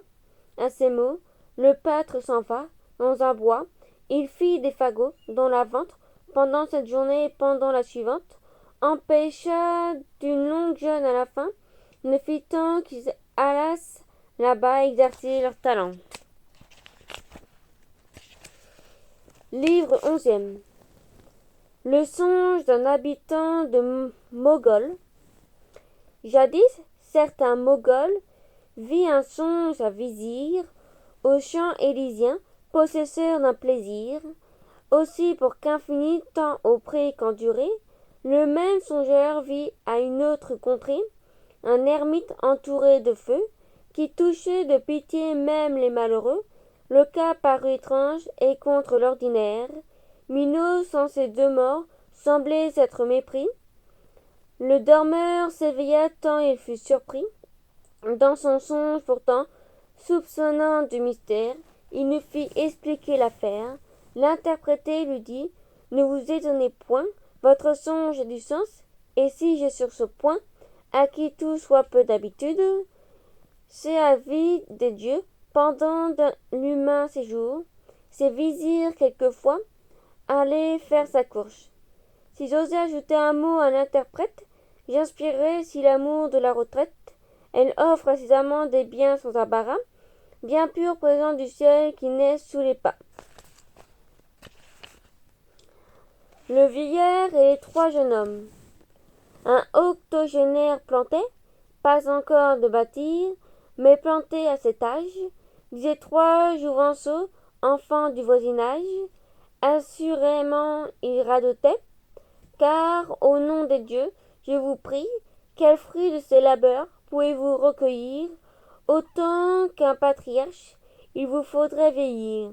À ces mots, le pâtre s'en va dans un bois. Il fit des fagots dans la ventre pendant cette journée et pendant la suivante, empêcha d'une longue jeûne à la fin, ne fit tant qu'ils allassent là-bas exercer leur talent. Livre 11e. Le songe d'un habitant de Mogol. Jadis, certain Mogol vit un songe à vizir au champ élysien, possesseur d'un plaisir, aussi pour qu'infini tant au pré qu'en durée, le même songeur vit à une autre contrée un ermite entouré de feu, qui touchait de pitié même les malheureux. Le cas parut étrange et contre l'ordinaire. Minos, sans ces 2 morts, semblait s'être mépris. Le dormeur s'éveilla tant il fut surpris. Dans son songe pourtant, soupçonnant du mystère, il nous fit expliquer l'affaire. L'interprété lui dit « Ne vous étonnez point, votre songe a du sens, et si j'ai sur ce point, à qui tout soit peu d'habitude, c'est à vie des dieux, pendant l'humain séjour, c'est vizir quelquefois, aller faire sa course. Si j'osais ajouter un mot à l'interprète, j'inspirerais si l'amour de la retraite, elle offre à ses amants des biens sans embarras, bien purs présents du ciel qui naissent sous les pas. Le vieillard et les 3 jeunes hommes. Un octogénaire plantait, pas encore de bâtir, mais planté à cet âge, disait trois jouvenceaux, enfants du voisinage. Assurément il radotait, car, au nom des dieux, je vous prie, quel fruit de ces labeurs pouvez-vous recueillir? Autant qu'un patriarche, il vous faudrait vieillir.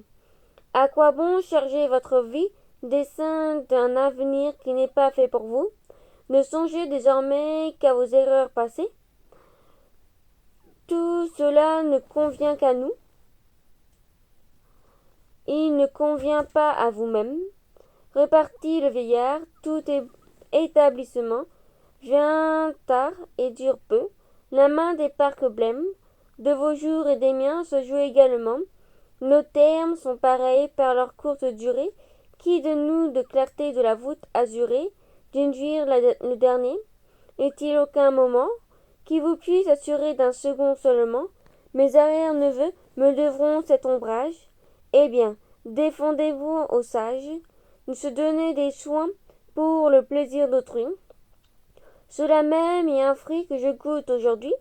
À quoi bon charger votre vie, dessein d'un avenir qui n'est pas fait pour vous? Ne songez désormais qu'à vos erreurs passées. Tout cela ne convient qu'à nous. Il ne convient pas à vous-même. Repartit le vieillard, tout établissement vient tard et dure peu. La main des parcs blêmes, de vos jours et des miens se joue également. Nos termes sont pareils par leur courte durée. Qui de nous, de clarté de la voûte azurée, d'induire le dernier? Est-il aucun moment qui vous puisse assurer d'un second seulement? Mes arrière-neveux me devront cet ombrage. Eh bien, défendez-vous aux sages, de se donner des soins pour le plaisir d'autrui. Cela même est un fruit que je goûte aujourd'hui.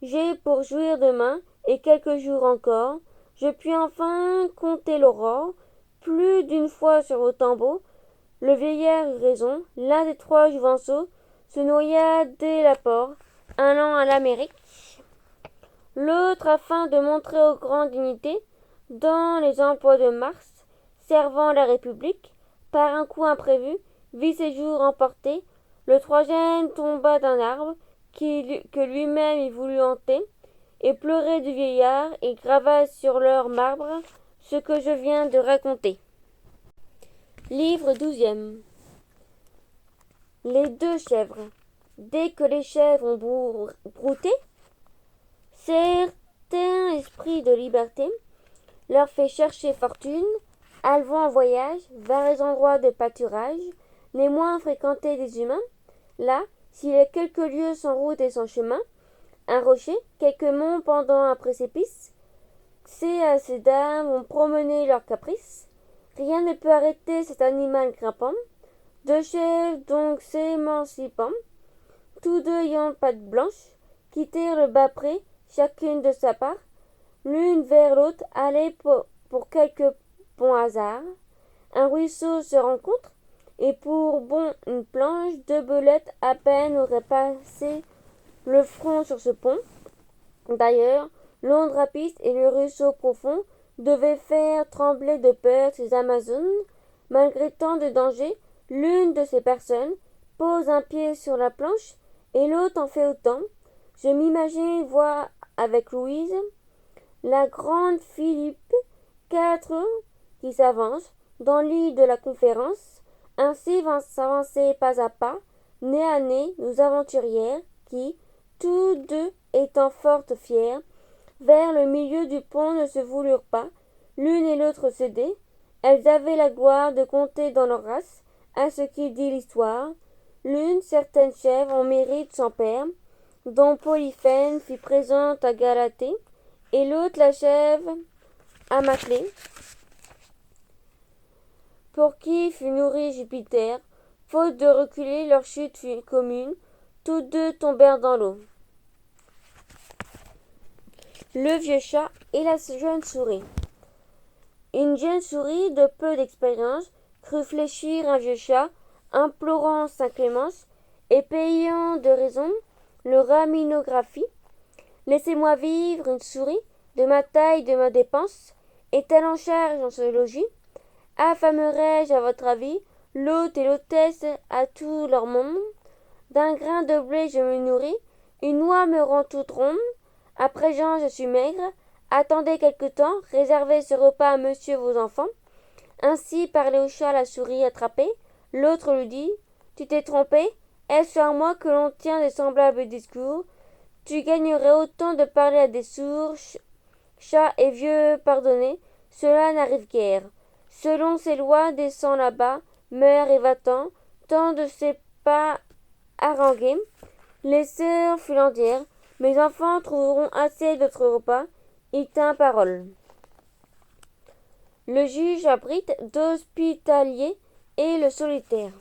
J'ai pour jouir demain et quelques jours encore. Je puis enfin compter l'aurore. Plus d'une fois sur vos tambours, le vieillard eut raison. L'un des trois jouvenceaux se noya dès l'apport, allant à l'Amérique. L'autre, afin de montrer aux grandes dignités, dans les emplois de Mars, servant la République, par un coup imprévu, vit ses jours emportés. Le troisième tomba d'un arbre que lui-même y voulut hanter, et pleurait du vieillard, et grava sur leur marbre ce que je viens de raconter. Livre 12e. Les deux chèvres. Dès que les chèvres ont brouté, certain esprit de liberté leur fait chercher fortune, elles vont en voyage vers les endroits de pâturage les moins fréquentés des humains. Là, s'il y a quelques lieues sans route et sans chemin, un rocher, quelques monts pendant un précipice, ces dames vont promener leurs caprices. Rien ne peut arrêter cet animal grimpant. Deux chèvres donc s'émancipant, tous deux ayant pattes blanches, quittèrent le bas pré, chacune de sa part, l'une vers l'autre, allaient pour quelque bon hasard. Un ruisseau se rencontre, et pour bon une planche, deux belettes à peine auraient passé le front sur ce pont. D'ailleurs, l'onde rapide et le ruisseau profond devaient faire trembler de peur ces Amazones. Malgré tant de dangers, l'une de ces personnes pose un pied sur la planche et l'autre en fait autant. Je m'imagine voir avec Louise, la grande Philippe, quatre qui s'avancent dans l'île de la conférence. Ainsi vont s'avancer pas à pas, nez à nez, nos aventurières qui, tous deux étant fort fiers, vers le milieu du pont ne se voulurent pas, l'une et l'autre céder. Elles avaient la gloire de compter dans leur race, à ce qu'il dit l'histoire. L'une, certaine chèvre, en mérite sans père, dont Polyphène fit présente à Galatée, et l'autre la chèvre Amaclée, pour qui fut nourri Jupiter. Faute de reculer, leur chute fut commune, tous deux tombèrent dans l'eau. Le vieux chat et la jeune souris. Une jeune souris de peu d'expérience crut fléchir un vieux chat, implorant sa clémence et payant de raison le raminographie. Laissez-moi vivre, une souris, de ma taille, de ma dépense, est-elle en charge en ce logis? Affamerai-je, à votre avis, l'hôte et l'hôtesse à tout leur monde? D'un grain de blé je me nourris, une noix me rend toute ronde. À présent je suis maigre, attendez quelque temps, réservez ce repas à monsieur vos enfants. Ainsi parlait au chat la souris attrapée. L'autre lui dit, tu t'es trompé, est-ce à moi que l'on tient des semblables discours? Tu gagnerais autant de parler à des sourds, chat et vieux pardonnez, cela n'arrive guère. Selon ces lois, descend là-bas, meurt et va-t'en, tant de ces pas harangués. Les sœurs Fulandières, mes enfants trouveront assez d'autres repas. Il tint parole. Le juge abrite d'hospitalier et le solitaire.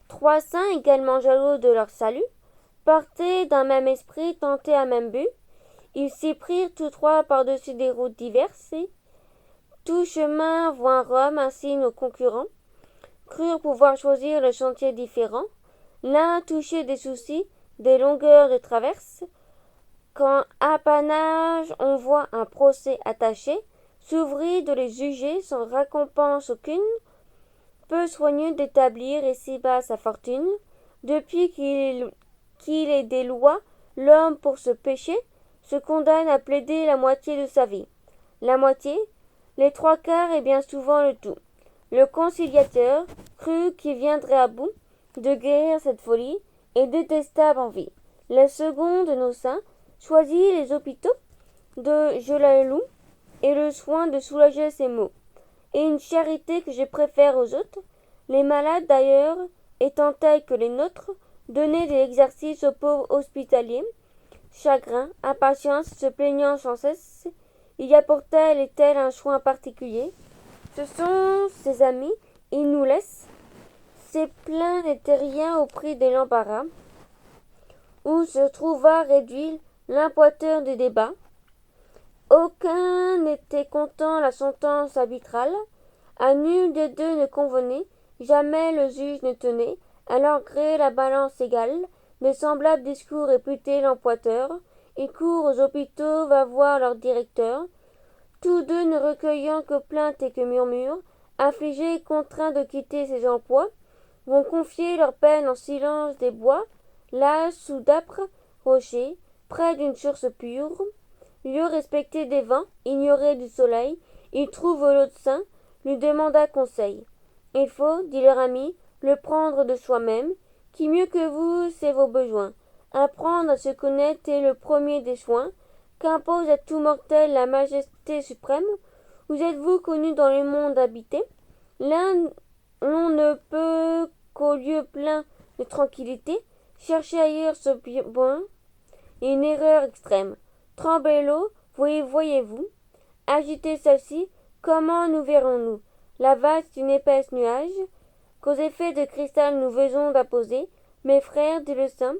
3 saints également jaloux de leur salut, portés d'un même esprit, tentés à même but, ils s'y prirent tous trois par-dessus des routes diverses, et tout chemin voit Rome, ainsi nos concurrents, crurent pouvoir choisir le chantier différent, l'un touché des soucis, des longueurs de traverse, quand à panache on voit un procès attaché, s'ouvrit de les juger sans récompense aucune, peu soigneux d'établir ici-bas sa fortune, depuis qu'il est des lois, l'homme pour ce péché se condamne à plaider la moitié de sa vie. La moitié, les trois quarts et bien souvent le tout. Le conciliateur crut qu'il viendrait à bout de guérir cette folie et détestable envie. Le second de nos saints choisit les hôpitaux de je la loue et le soin de soulager ses maux, et une charité que je préfère aux autres, les malades d'ailleurs, étant tels que les nôtres, donner de l'exercice aux pauvres hospitaliers, chagrin, impatience, se plaignant sans cesse, il y a pour tel et tel un soin particulier. Ce sont ses amis, ils nous laissent. Ces plaints n'étaient rien au prix de l'embarras, où se trouva réduit l'impointeur du débat. Aucun n'était content la sentence arbitrale, à nul des deux ne convenait, jamais le juge ne tenait, à leur gré la balance égale, de semblables discours réputés l'empointeur, ils courent aux hôpitaux, va voir leur directeur, tous deux ne recueillant que plaintes et que murmures, affligés et contraints de quitter ces emplois, vont confier leur peine en silence des bois, là, sous d'âpres rochers, près d'une source pure, lieu respecté des vents, ignoré du soleil, ils trouvent l'autre saint, lui demanda conseil. Il faut, dit leur ami, le prendre de soi-même, qui mieux que vous sait vos besoins. Apprendre à se connaître est le premier des soins, qu'impose à tout mortel la majesté suprême. Vous êtes-vous connu dans le monde habité? L'un l'on ne peut qu'au lieu plein de tranquillité, chercher ailleurs ce bien, une erreur extrême. Tremblez l'eau, voyez-vous, agitez celle-ci, comment nous verrons-nous? La vaste une épaisse nuage, qu'aux effets de cristal nous faisons d'apposer. Mes frères, dit le saint,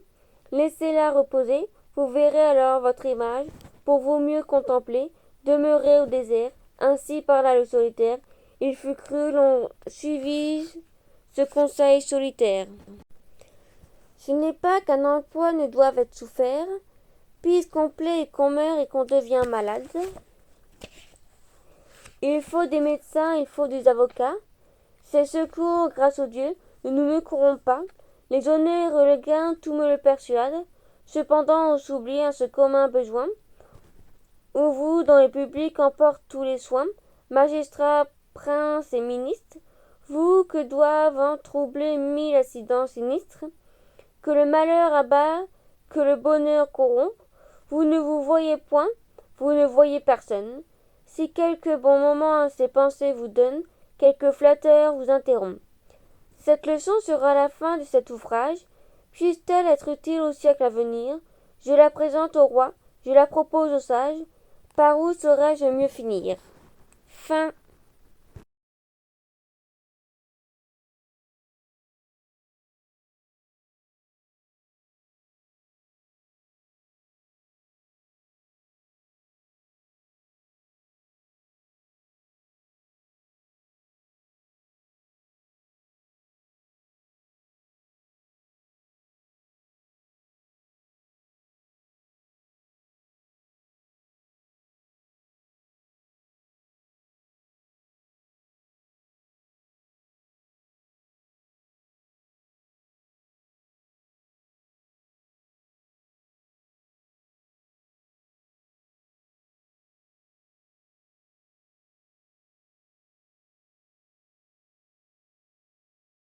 laissez-la reposer, vous verrez alors votre image, pour vous mieux contempler, demeurez au désert, ainsi parla le solitaire, il fut cru l'on suivît ce conseil solitaire. Ce n'est pas qu'un emploi ne doive être souffert, puisqu'on plaît et qu'on meurt et qu'on devient malade. Il faut des médecins, il faut des avocats. Ces secours, grâce au Dieu, ne nous moqueront pas. Les honneurs et le gain, tout me le persuade. Cependant, on s'oublie à ce commun besoin, où vous, dans le public, emporte tous les soins, magistrats, princes et ministres, vous que doivent en troubler mille accidents sinistres, que le malheur abat, que le bonheur corrompt, vous ne vous voyez point, vous ne voyez personne. Si quelque bon moment ces pensées vous donnent, quelque flatteur vous interrompt. Cette leçon sera la fin de cet ouvrage. Puisse-t-elle être utile au siècle à venir? Je la présente au roi, je la propose aux sages. Par où saurais-je mieux finir? Fin.